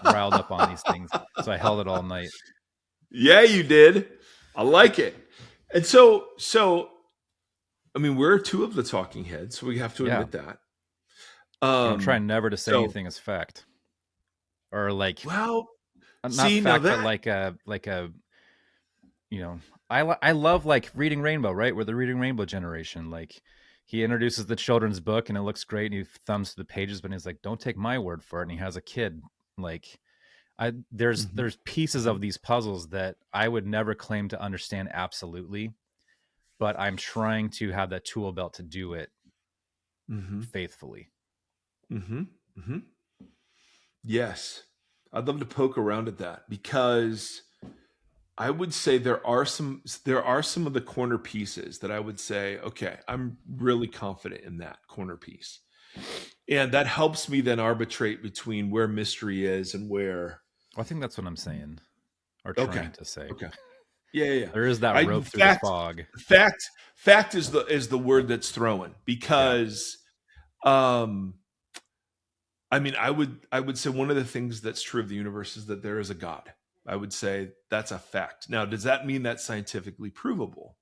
riled up on these things. So I held it all night. Yeah, you did. I like it. And so, I mean, we're two of the talking heads, so we have to admit that. I'm trying never to say anything as fact. Or like, well, not fact, but like a, I love like Reading Rainbow, right? We're the Reading Rainbow generation. Like he introduces the children's book and it looks great, and he thumbs through the pages, but he's like, don't take my word for it. And he has a kid. Like there's pieces of these puzzles that I would never claim to understand absolutely, but I'm trying to have that tool belt to do it faithfully. Yes. I'd love to poke around at that, because I would say there are some of the corner pieces that I would say, okay, I'm really confident in that corner piece. And that helps me then arbitrate between where mystery is and where. I think that's what I'm saying, or trying to say. Okay. Yeah. There is that rope through the fog. Fact is the word that's thrown, because I mean, I would say one of the things that's true of the universe is that there is a God. I would say that's a fact. Now, does that mean that's scientifically provable?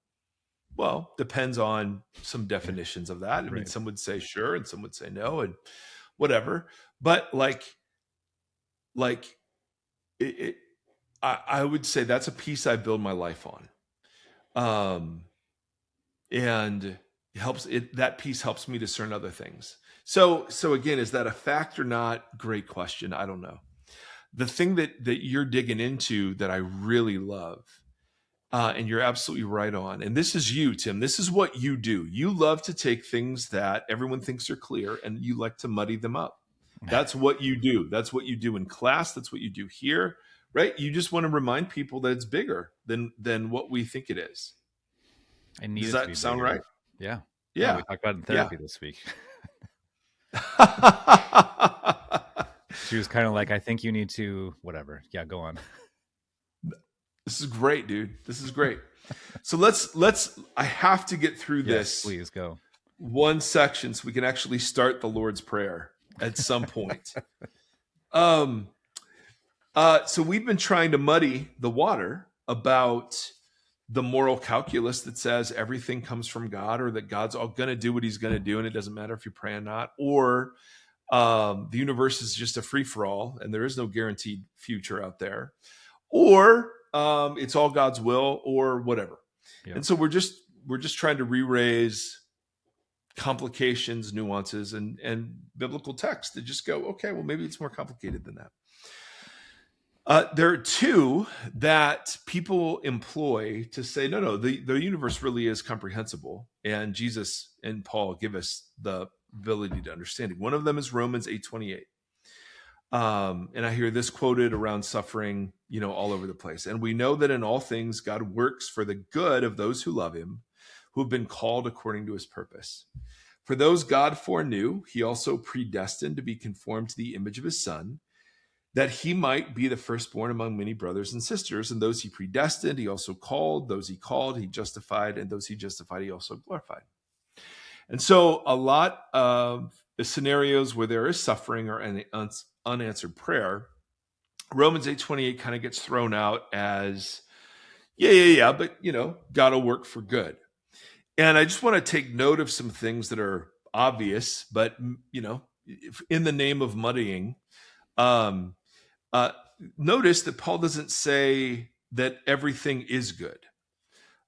Well, depends on some definitions of that. I mean, some would say sure, and some would say no, and whatever. But I would say that's a piece I build my life on, and that piece helps me discern other things. So again, is that a fact or not? Great question. I don't know. The thing that you're digging into that I really love And you're absolutely right on. And this is you, Tim. This is what you do. You love to take things that everyone thinks are clear and you like to muddy them up. That's what you do. That's what you do in class. That's what you do here, right? You just want to remind people that it's bigger than what we think it is. I need Does it to be that sound bigger. right? Yeah. Yeah. We talked about it in therapy this week. She was kind of like, I think you need to, whatever. Yeah, go on. This is great, dude. This is great. So I have to get through this. Please go. One section so we can actually start the Lord's Prayer at some point. So we've been trying to muddy the water about the moral calculus that says everything comes from God, or that God's all going to do what he's going to do, and it doesn't matter if you pray or not, or the universe is just a free-for-all and there is no guaranteed future out there, or it's all God's will, or whatever. Yep. And so we're just trying to re-raise complications, nuances, and biblical text to just go, okay, well, maybe it's more complicated than that. There are two that people employ to say, no, the universe really is comprehensible, and Jesus and Paul give us the ability to understand it. One of them is Romans 8:28. And I hear this quoted around suffering, all over the place. And we know that in all things, God works for the good of those who love him, who have been called according to his purpose. For those God foreknew, he also predestined to be conformed to the image of his Son, that he might be the firstborn among many brothers and sisters. And those he predestined, he also called. Those he called, he justified. And those he justified, he also glorified. And so a lot of the scenarios where there is suffering or an unanswered prayer, Romans 8:28 kind of gets thrown out as, but, God will work for good. And I just want to take note of some things that are obvious, but, in the name of muddying, notice that Paul doesn't say that everything is good.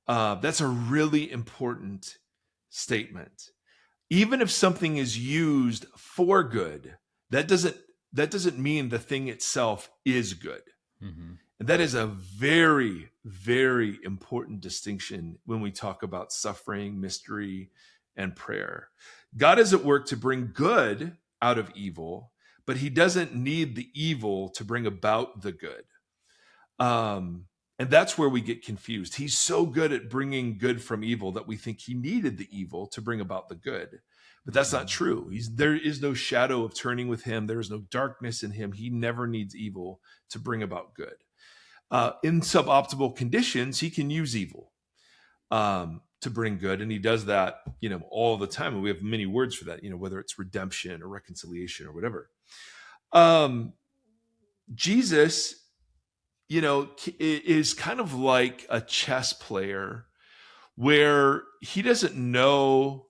That's a really important statement. Even if something is used for good, that doesn't mean the thing itself is good. Mm-hmm. And that is a very, very important distinction when we talk about suffering, mystery, and prayer. God is at work to bring good out of evil, but he doesn't need the evil to bring about the good. And that's where we get confused. He's so good at bringing good from evil that we think he needed the evil to bring about the good. But that's not true. There is no shadow of turning with him. There is no darkness in him. He never needs evil to bring about good. In suboptimal conditions, he can use evil to bring good. And he does that, all the time. And we have many words for that, whether it's redemption or reconciliation or whatever. Jesus, is kind of like a chess player where he doesn't know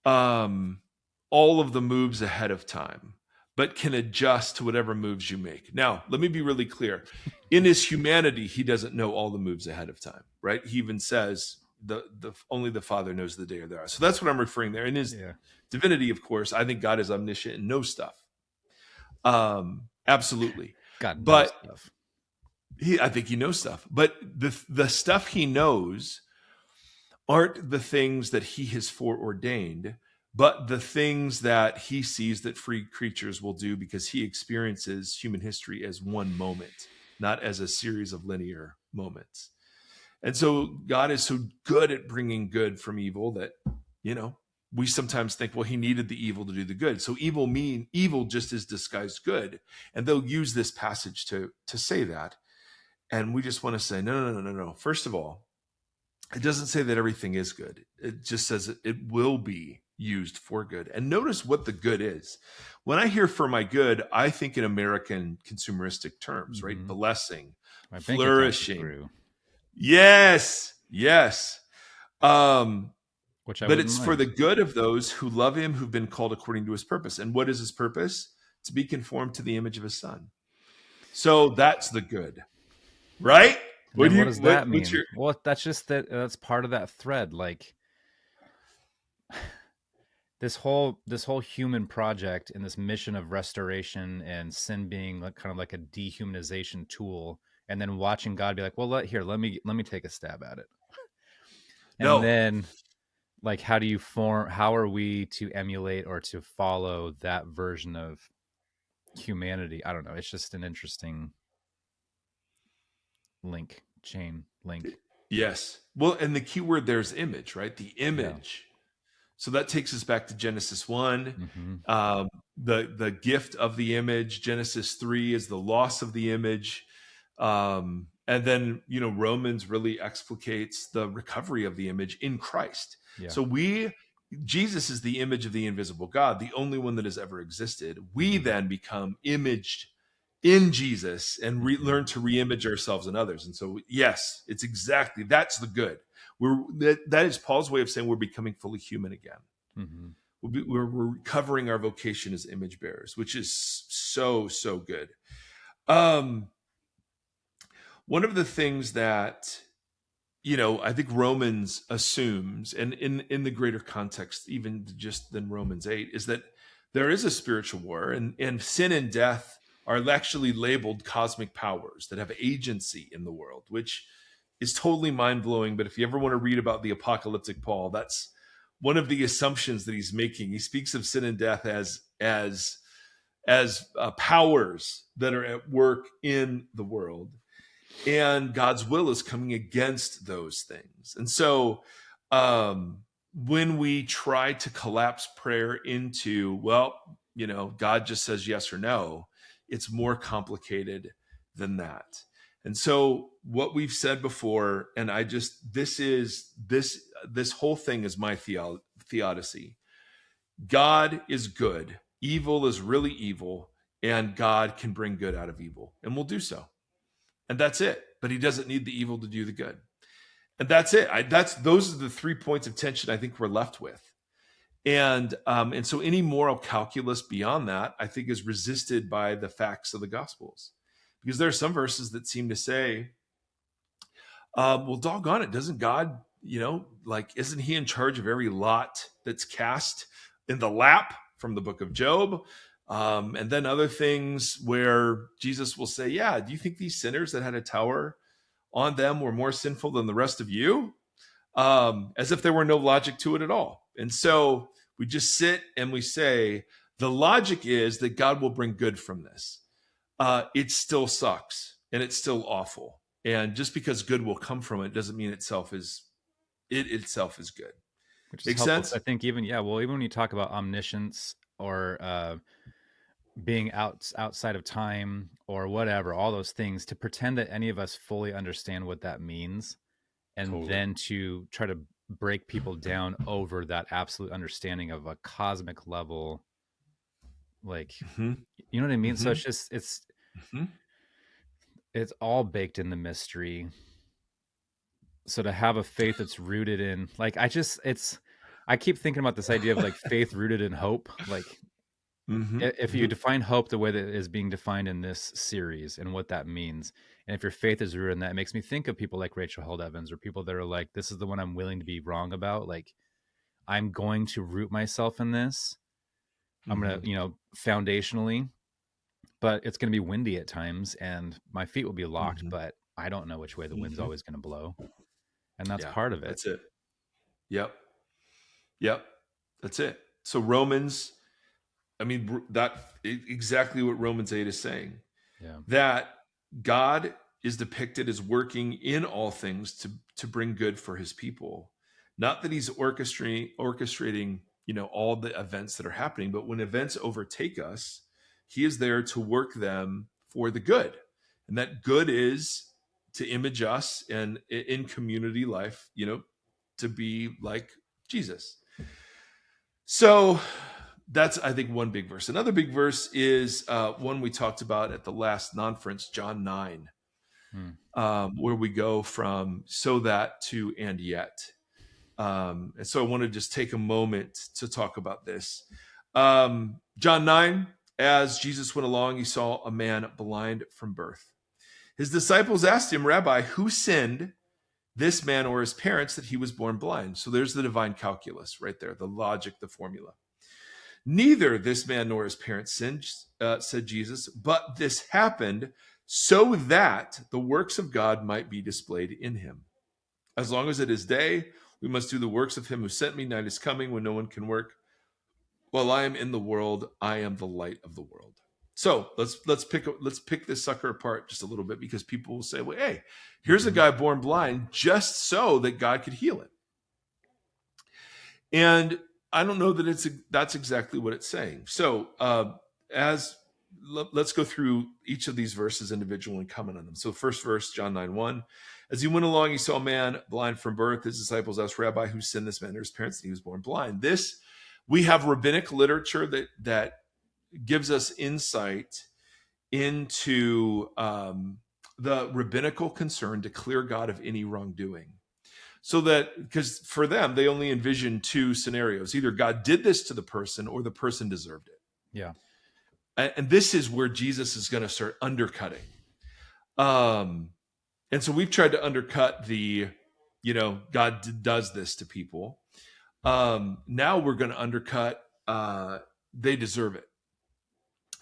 all of the moves ahead of time, but can adjust to whatever moves you make. Now, let me be really clear. In his humanity, he doesn't know all the moves ahead of time, right? He even says the only the Father knows the day or the hour. So that's what I'm referring there. In his divinity, of course, I think God is omniscient and knows stuff. Absolutely. God knows stuff. I think he knows stuff, but the stuff he knows aren't the things that he has foreordained, but the things that he sees that free creatures will do, because he experiences human history as one moment, not as a series of linear moments. And so God is so good at bringing good from evil that, we sometimes think, well, he needed the evil to do the good. So evil just is disguised good. And they'll use this passage to say that. And we just want to say, no. First of all, it doesn't say that everything is good. It just says it will be used for good. And notice what the good is. When I hear for my good, I think in American consumeristic terms, right? Mm-hmm. Blessing, flourishing. Yes. But it's for the good of those who love him, who've been called according to his purpose. And what is his purpose? To be conformed to the image of his Son. So that's the good, right? What does that mean? Well, that's just that's part of that thread. Like this whole human project and this mission of restoration and sin being kind of like a dehumanization tool and then watching God be like, well, let me take a stab at it. And No. then like, how are we to emulate or to follow that version of humanity? I don't know. It's just an interesting chain link. Yes. Well, and the key word there is image, right? The Yeah. image. So that takes us back to Genesis 1, Mm-hmm. the gift of the image. Genesis 3 is the loss of the image. And then, Romans really explicates the recovery of the image in Christ. Yeah. So Jesus is the image of the invisible God, the only one that has ever existed. We Mm-hmm. then become imaged in Jesus and Mm-hmm. learn to reimage ourselves and others. And so, yes, that's the good. That is Paul's way of saying we're becoming fully human again. Mm-hmm. We're recovering our vocation as image bearers, which is so, so good. One of the things that I think Romans assumes, and in the greater context, even just than Romans 8, is that there is a spiritual war, and sin and death are actually labeled cosmic powers that have agency in the world, which is totally mind-blowing. But if you ever want to read about the apocalyptic Paul, that's one of the assumptions that he's making. He speaks of sin and death as powers that are at work in the world, and God's will is coming against those things. And so when we try to collapse prayer into, God just says yes or no, it's more complicated than that. And so what we've said before, and this whole thing is my theodicy. God is good. Evil is really evil, and God can bring good out of evil, and will do so. And that's it. But he doesn't need the evil to do the good. And that's it. Those are the 3 points of tension I think we're left with. And so any moral calculus beyond that, I think, is resisted by the facts of the Gospels. Because there are some verses that seem to say, well, doggone it, doesn't God, isn't he in charge of every lot that's cast in the lap from the book of Job? And then other things where Jesus will say, yeah, do you think these sinners that had a tower on them were more sinful than the rest of you? As if there were no logic to it at all. And so we just sit and we say, the logic is that God will bring good from this. It still sucks and it's still awful. And just because good will come from it doesn't mean it itself is good. Which is Make helpful. sense? I think even when you talk about omniscience or being outside of time or whatever, all those things, to pretend that any of us fully understand what that means, and Totally. then to try to break people down over that absolute understanding of a cosmic level, like, you know what I mean? So it's all baked in the mystery. So to have a faith that's rooted in, like, I keep thinking about this idea of like faith rooted in hope. Like, if you define hope the way that is being defined in this series and what that means, and if your faith is rooted in that, it makes me think of people like Rachel Held Evans, or people that are like, this is the one I'm willing to be wrong about. Like, I'm going to root myself in this. I'm going to, foundationally, but it's going to be windy at times and my feet will be locked, but I don't know which way the wind's always going to blow. And that's part of it. That's it. Yep. That's it. So Romans, that exactly what Romans 8 is saying. Yeah. That God is depicted as working in all things to bring good for his people. Not that he's orchestrating, all the events that are happening, but when events overtake us, he is there to work them for the good. And that good is to image us and in community life, to be like Jesus. So that's, I think, one big verse. Another big verse is one we talked about at the last non-ference, John 9, where we go from so that to and yet. And so I want to just take a moment to talk about this. John 9, as Jesus went along, he saw a man blind from birth. His disciples asked him, Rabbi, who sinned, this man or his parents, that he was born blind? So there's the divine calculus right there, the logic, the formula. Neither this man nor his parents sinned, said Jesus, but this happened so that the works of God might be displayed in him. As long as it is day, we must do the works of him who sent me. Night is coming when no one can work. While I am in the world, I am the light of the world. So let's pick this sucker apart just a little bit, because people will say, well, hey, here's a guy born blind just so that God could heal him. And I don't know that that's exactly what it's saying. So let's go through each of these verses individually and comment on them. So first verse, John 9:1. As he went along, he saw a man blind from birth. His disciples asked, Rabbi, who sinned, this man or his parents, that he was born blind? We have rabbinic literature that gives us insight into the rabbinical concern to clear God of any wrongdoing. So that, because for them, they only envision two scenarios. Either God did this to the person or the person deserved it. Yeah. And this is where Jesus is going to start undercutting. And so we've tried to undercut God does this to people. Now we're going to undercut, they deserve it.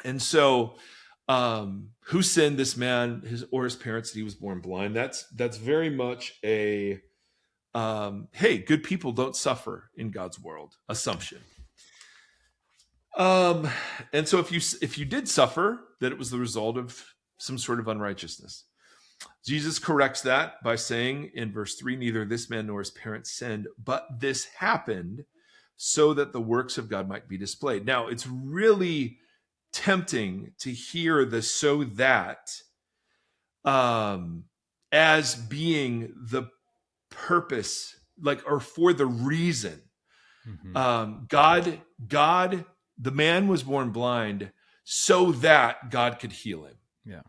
And so, who sinned, this man, his parents, that he was born blind? That's very much a, hey, good people don't suffer in God's world assumption. And so if you did suffer, that it was the result of some sort of unrighteousness. Jesus corrects that by saying in verse 3, neither this man nor his parents sinned, but this happened so that the works of God might be displayed. Now, it's really tempting to hear the so that as being the purpose, or for the reason. God, the man was born blind so that God could heal him. Yeah.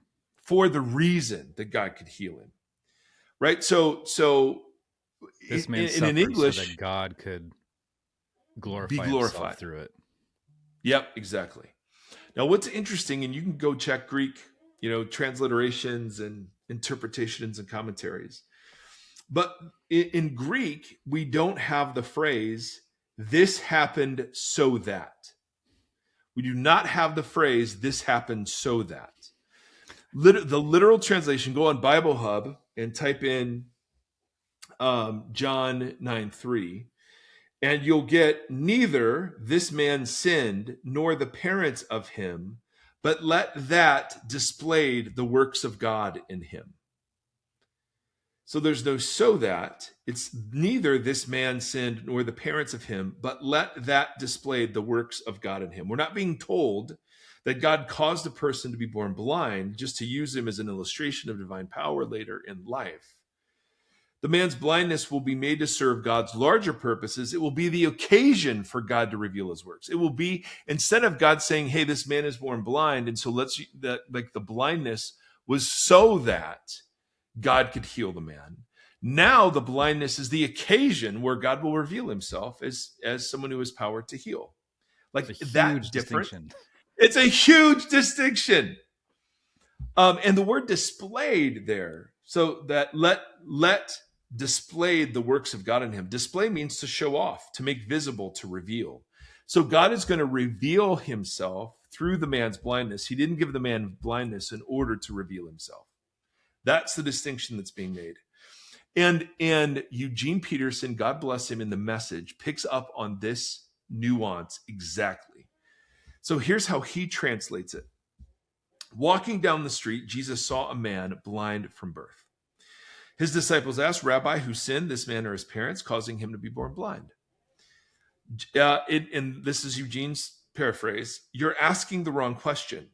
For the reason that God could heal him. Right? So this man suffered in English, so that God could be glorified through it. Yep, exactly. Now, what's interesting, and you can go check Greek, transliterations and interpretations and commentaries. But in Greek, we don't have the phrase, this happened so that. We do not have the phrase, this happened so that. The literal translation, go on Bible Hub and type in John 9:3, and you'll get, neither this man sinned nor the parents of him, but let that displayed the works of God in him. So there's no so that. It's neither this man sinned nor the parents of him, but let that displayed the works of God in him. We're not being told that God caused a person to be born blind just to use him as an illustration of divine power later in life. The man's blindness will be made to serve God's larger purposes. It will be the occasion for God to reveal his works. It will be, instead of God saying, hey, this man is born blind, and so the blindness was so that God could heal the man. Now the blindness is the occasion where God will reveal himself as someone who has power to heal. That distinction. It's a huge distinction. And the word displayed there, so that let displayed the works of God in him. Display means to show off, to make visible, to reveal. So God is going to reveal himself through the man's blindness. He didn't give the man blindness in order to reveal himself. That's the distinction that's being made. And Eugene Peterson, God bless him, in The Message, picks up on this nuance exactly. So here's how he translates it. Walking down the street, Jesus saw a man blind from birth. His disciples asked, Rabbi, who sinned, this man or his parents, causing him to be born blind? And this is Eugene's paraphrase. You're asking the wrong question.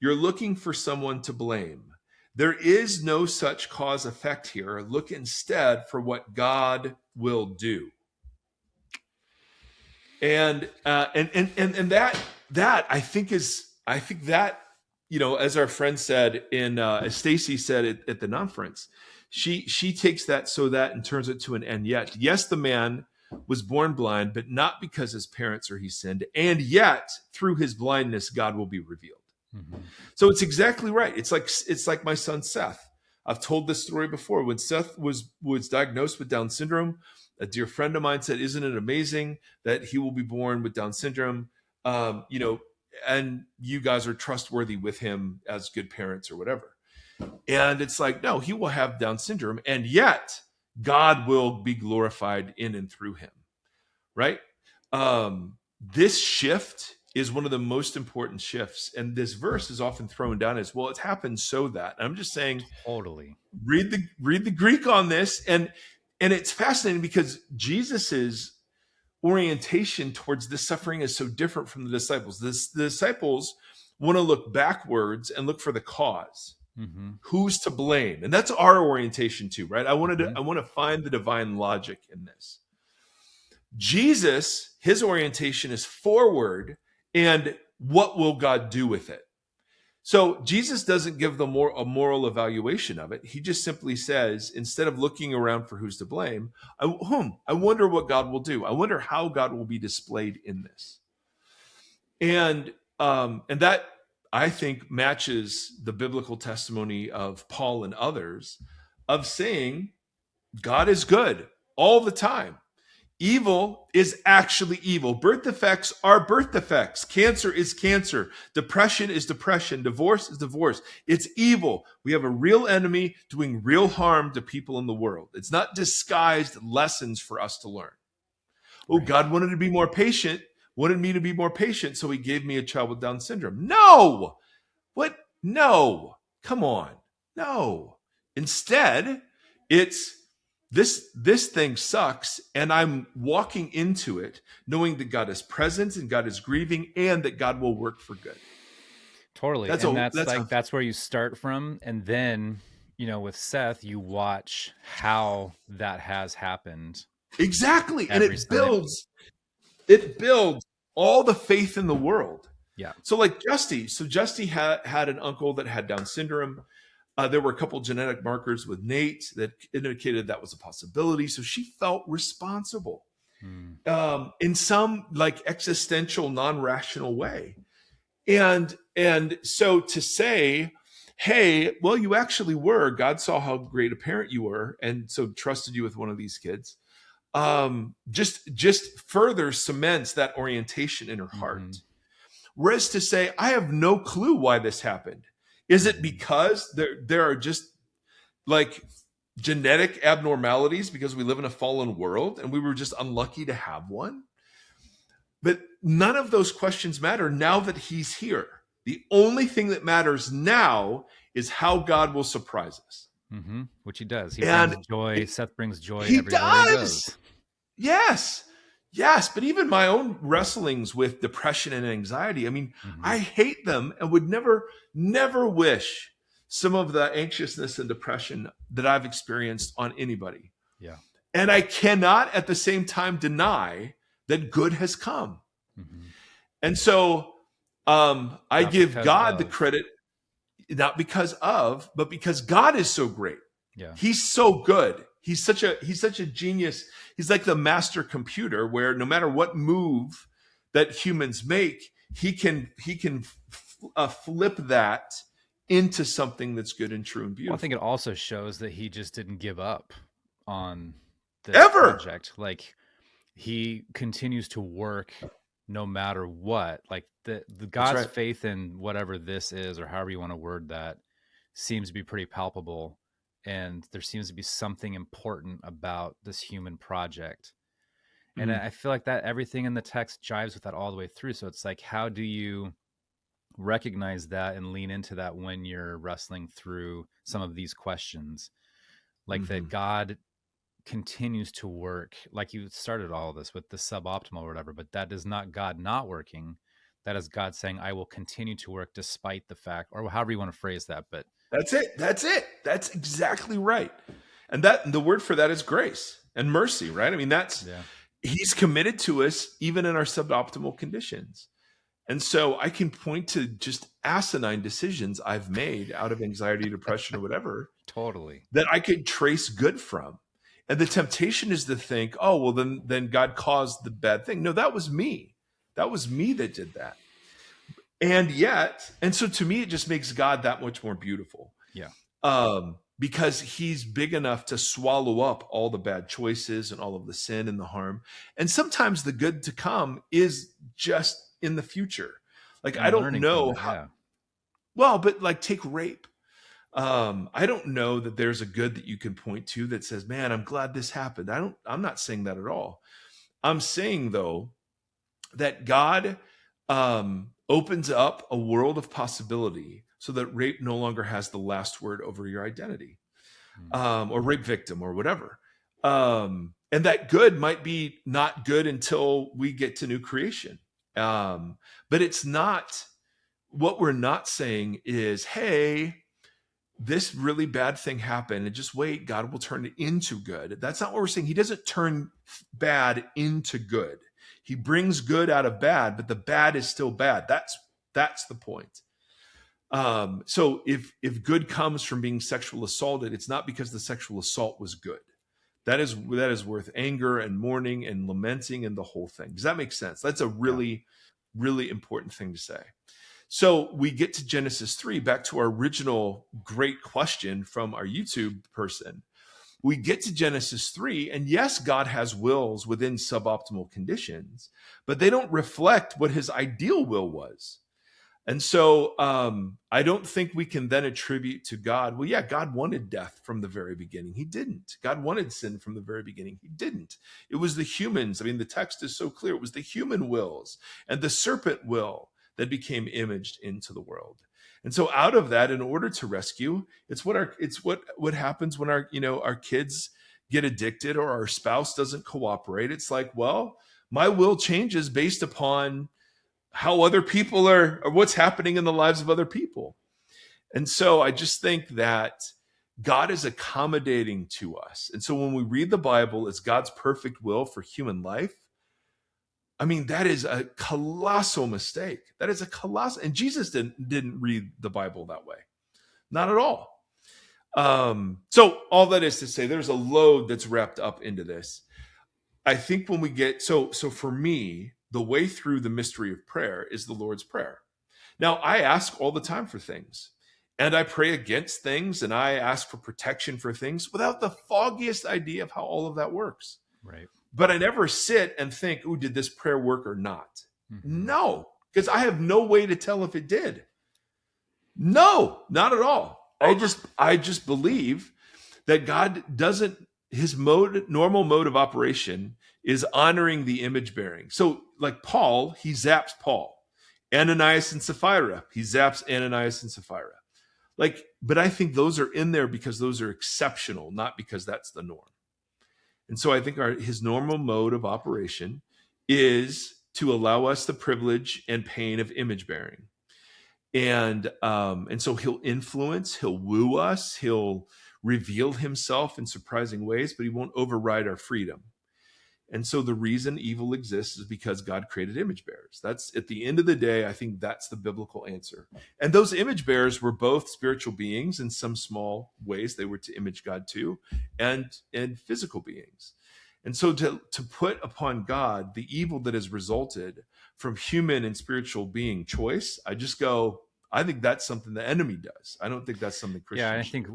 You're looking for someone to blame. There is no such cause effect here. Look instead for what God will do. And that I think that, as our friend said as Stacy said at the conference, she takes that so that and turns it to an and yet. Yes, the man was born blind, but not because his parents or he sinned. And yet, through his blindness, God will be revealed. Mm-hmm. So it's exactly right. It's like my son Seth. I've told this story before. When Seth was diagnosed with Down syndrome, a dear friend of mine said, "Isn't it amazing that he will be born with Down syndrome?" And you guys are trustworthy with him as good parents or whatever. And it's like, no, he will have Down syndrome, and yet God will be glorified in and through him, right? This shift is one of the most important shifts, and this verse is often thrown down as, well, it's happened so that. And I'm just saying, totally read the Greek on this, and it's fascinating because Jesus's orientation towards this suffering is so different from the disciples. The disciples want to look backwards and look for the cause. Mm-hmm. Who's to blame? And that's our orientation too, right? I want to find the divine logic in this. Jesus, his orientation is forward, and what will God do with it? So Jesus doesn't give a moral evaluation of it. He just simply says, instead of looking around for who's to blame, I wonder what God will do. I wonder how God will be displayed in this. And that, I think, matches the biblical testimony of Paul and others of saying God is good all the time. Evil is actually evil. Birth defects are birth defects. Cancer is cancer. Depression is depression. Divorce is divorce. It's evil. We have a real enemy doing real harm to people in the world. It's not disguised lessons for us to learn. Oh, right. God wanted me to be more patient, so he gave me a child with Down syndrome. No! What? No. Come on. No. Instead, it's this thing sucks, and I'm walking into it knowing that God is present and God is grieving and that God will work for good. Totally. That's where you start from. And then, with Seth, you watch how that has happened. Exactly. And it builds all the faith in the world. Yeah. So like Justy had an uncle that had Down syndrome. There were a couple genetic markers with Nate that indicated that was a possibility. So she felt responsible in some like existential, non-rational way. And so to say, hey, well, you actually were. God saw how great a parent you were, and so trusted you with one of these kids. Just further cements that orientation in her heart. Mm-hmm. Whereas to say, I have no clue why this happened. Is it because there are just like genetic abnormalities because we live in a fallen world and we were just unlucky to have one? But none of those questions matter now that he's here. The only thing that matters now is how God will surprise us. Mm-hmm. Which he does. He brings joy. Seth brings joy everywhere he goes. Yes, but even my own wrestlings with depression and anxiety, I mean, I hate them and would never wish some of the anxiousness and depression that I've experienced on anybody. Yeah. And I cannot at the same time deny that good has come. Mm-hmm. And so I give God the credit, not because of, but because God is so great. Yeah. He's so good. He's such a genius. He's like the master computer where no matter what move that humans make, he can flip that into something that's good and true and beautiful. Well, I think it also shows that he just didn't give up on this project. Like he continues to work no matter what. Like the God's faith in whatever this is, or however you want to word that, seems to be pretty palpable. And there seems to be something important about this human project. And I feel like that everything in the text jives with that all the way through. So it's like, how do you recognize that and lean into that when you're wrestling through some of these questions? Like that God continues to work, like you started all of this with the suboptimal or whatever, but that is not God not working. That is God saying, I will continue to work despite the fact, or however you want to phrase that, but That's it. That's exactly right. And that the word for that is grace and mercy, right? I mean, he's committed to us even in our suboptimal conditions. And so I can point to just asinine decisions I've made out of anxiety, depression, or whatever. Totally. That I could trace good from. And the temptation is to think, oh, well, then God caused the bad thing. No, that was me. That was me that did that. And so to me, it just makes God that much more beautiful. Yeah. Because he's big enough to swallow up all the bad choices and all of the sin and the harm. And sometimes the good to come is just in the future. Like, I don't know how. Well, but like take rape. I don't know that there's a good that you can point to that says, man, I'm glad this happened. I'm not saying that at all. I'm saying, though, that God opens up a world of possibility so that rape no longer has the last word over your identity, or rape victim or whatever. And that good might be not good until we get to new creation. But it's not, what we're not saying is, hey, this really bad thing happened and just wait, God will turn it into good. That's not what we're saying. He doesn't turn bad into good. He brings good out of bad, but the bad is still bad. That's the point. So if good comes from being sexual assaulted, it's not because the sexual assault was good. That is worth anger and mourning and lamenting and the whole thing. Does that make sense? That's a really, really important thing to say. So we get to Genesis 3, back to our original great question from our YouTube person. We get to Genesis 3, and yes, God has wills within suboptimal conditions, but they don't reflect what his ideal will was. And so I don't think we can then attribute to God, well, yeah, God wanted death from the very beginning. He didn't. God wanted sin from the very beginning. He didn't. It was the humans. I mean, the text is so clear. It was the human wills and the serpent will that became imaged into the world. And so out of that, in order to rescue, it's what happens when our kids get addicted or our spouse doesn't cooperate. It's like, well, my will changes based upon how other people are, or what's happening in the lives of other people. And so I just think that God is accommodating to us. And so when we read the Bible as God's perfect will for human life, I mean, that is a colossal mistake. That is a colossal, and Jesus didn't read the Bible that way. Not at all. So all that is to say, there's a load that's wrapped up into this. I think when we get, so for me, the way through the mystery of prayer is the Lord's Prayer. Now, I ask all the time for things, and I pray against things, and I ask for protection for things without the foggiest idea of how all of that works. Right. But I never sit and think, "Ooh, did this prayer work or not?" Mm-hmm. No, because I have no way to tell if it did. No, not at all. I just believe that God doesn't, his normal mode of operation is honoring the image bearing. So like Paul, he zaps Paul. Ananias and Sapphira, he zaps Ananias and Sapphira. But I think those are in there because those are exceptional, not because that's the norm. And so I think his normal mode of operation is to allow us the privilege and pain of image bearing. And so he'll influence, he'll woo us, he'll reveal himself in surprising ways, but he won't override our freedom. And so the reason evil exists is because God created image bearers. That's, at the end of the day, I think that's the biblical answer. And those image bearers were both spiritual beings in some small ways. They were to image God too, and physical beings. And so to put upon God the evil that has resulted from human and spiritual being choice, I think that's something the enemy does. I don't think that's something Christians do. Yeah, I think,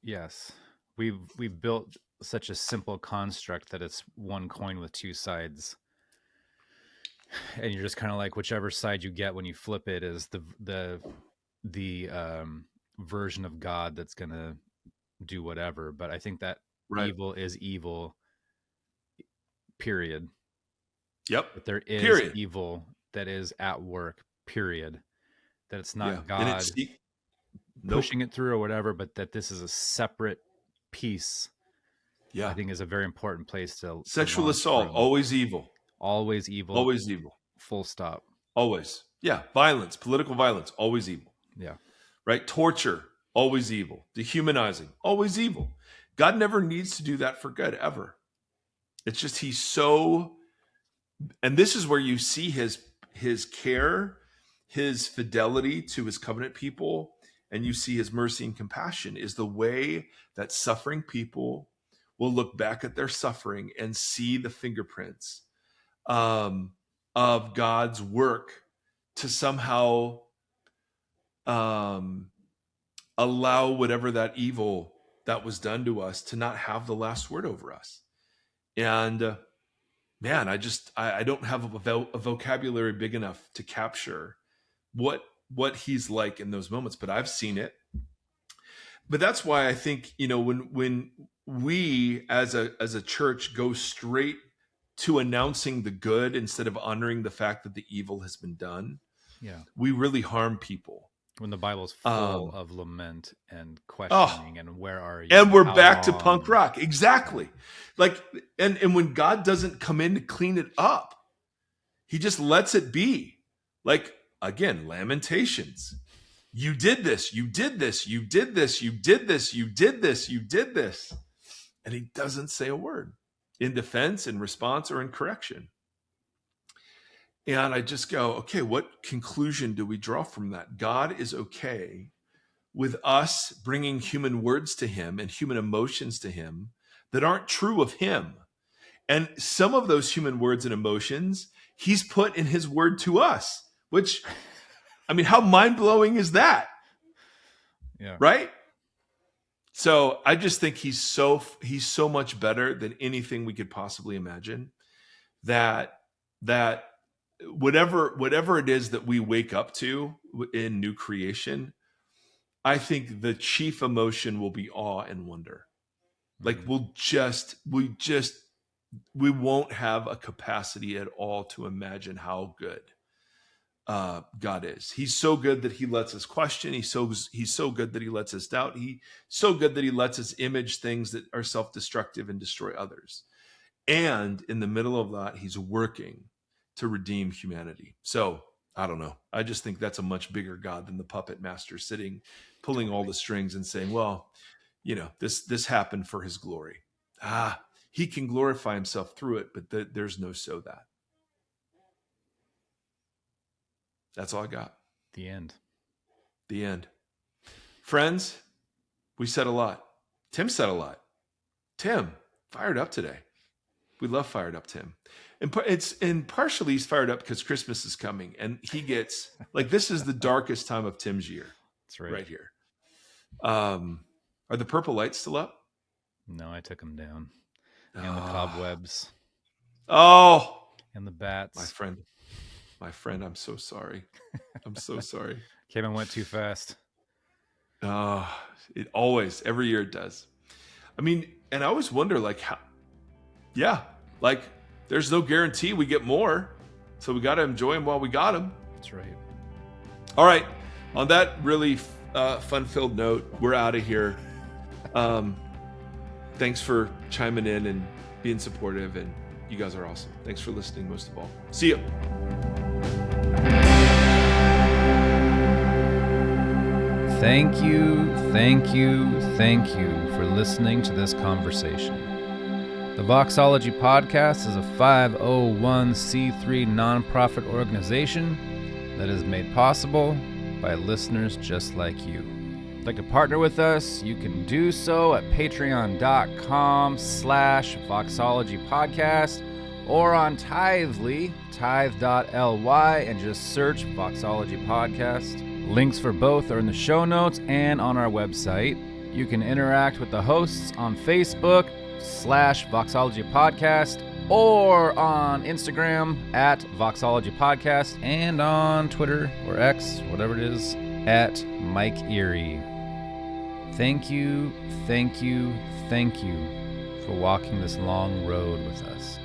yes, we've built such a simple construct that it's one coin with two sides, and you're just kind of like, whichever side you get when you flip it is the version of God that's gonna do whatever. But I think that evil is evil, period. Yep. But there is evil that is at work, period. That it's not God pushing it through or whatever, but that this is a separate piece. I think is a very important place to sexual assault, always evil. Always evil. Always evil. Full stop. Always. Yeah. Violence, political violence, always evil. Yeah. Right? Torture, always evil. Dehumanizing, always evil. God never needs to do that for good, ever. It's just he's so, and this is where you see his care, his fidelity to his covenant people, and you see his mercy and compassion is the way that suffering people will look back at their suffering and see the fingerprints of God's work to somehow allow whatever that evil that was done to us to not have the last word over us. And man, I don't have a vocabulary big enough to capture what what he's like in those moments, but I've seen it. But that's why I think, when we as a church go straight to announcing the good instead of honoring the fact that the evil has been done, we really harm people. When the Bible's full of lament and questioning and where are you? And we're back to punk rock. Exactly. Like, and when God doesn't come in to clean it up, he just lets it be. Like, again, Lamentations. You did this, you did this, you did this, you did this, you did this, you did this. And he doesn't say a word in defense, in response, or in correction. And I just go, okay, what conclusion do we draw from that? God is okay with us bringing human words to him and human emotions to him that aren't true of him. And some of those human words and emotions he's put in his word to us, which, I mean, how mind-blowing is that? Yeah. Right? So I just think he's so much better than anything we could possibly imagine, that whatever it is that we wake up to in new creation, I think the chief emotion will be awe and wonder. Like we won't have a capacity at all to imagine how good God is. He's so good that he lets us question. He's so good that he lets us doubt. He's so good that he lets us image things that are self-destructive and destroy others. And in the middle of that, he's working to redeem humanity. So I don't know. I just think that's a much bigger God than the puppet master sitting, pulling all the strings and saying, well, this happened for his glory. He can glorify himself through it, but there's no so that. That's all I got. The end. Friends, we said a lot. Tim said a lot. Tim, fired up today. We love fired up Tim. And partially he's fired up because Christmas is coming, and he gets, like, this is the darkest time of Tim's year. That's right. Right here. Are the purple lights still up? No, I took them down. And the cobwebs. Oh. And the bats. My friend, I'm so sorry. I'm so sorry. Kevin went too fast. It always, every year it does. I mean, and I always wonder, like, how, there's no guarantee we get more. So we got to enjoy them while we got them. That's right. All right. On that really fun-filled note, we're out of here. Thanks for chiming in and being supportive, and you guys are awesome. Thanks for listening, most of all. See you. Thank you for listening to this conversation. The VOXOLOGY podcast is a 501c3 nonprofit organization that is made possible by listeners just like you. If you'd like to partner with us, you can do so at patreon.com/VOXOLOGY podcast or on Tithely, tithe.ly, and just search VOXOLOGY podcast. Links for both are in the show notes and on our website. You can interact with the hosts on Facebook /VOXOLOGY podcast or on Instagram at VOXOLOGY podcast and on Twitter or X, whatever it is, at Mike Erie. Thank you for walking this long road with us.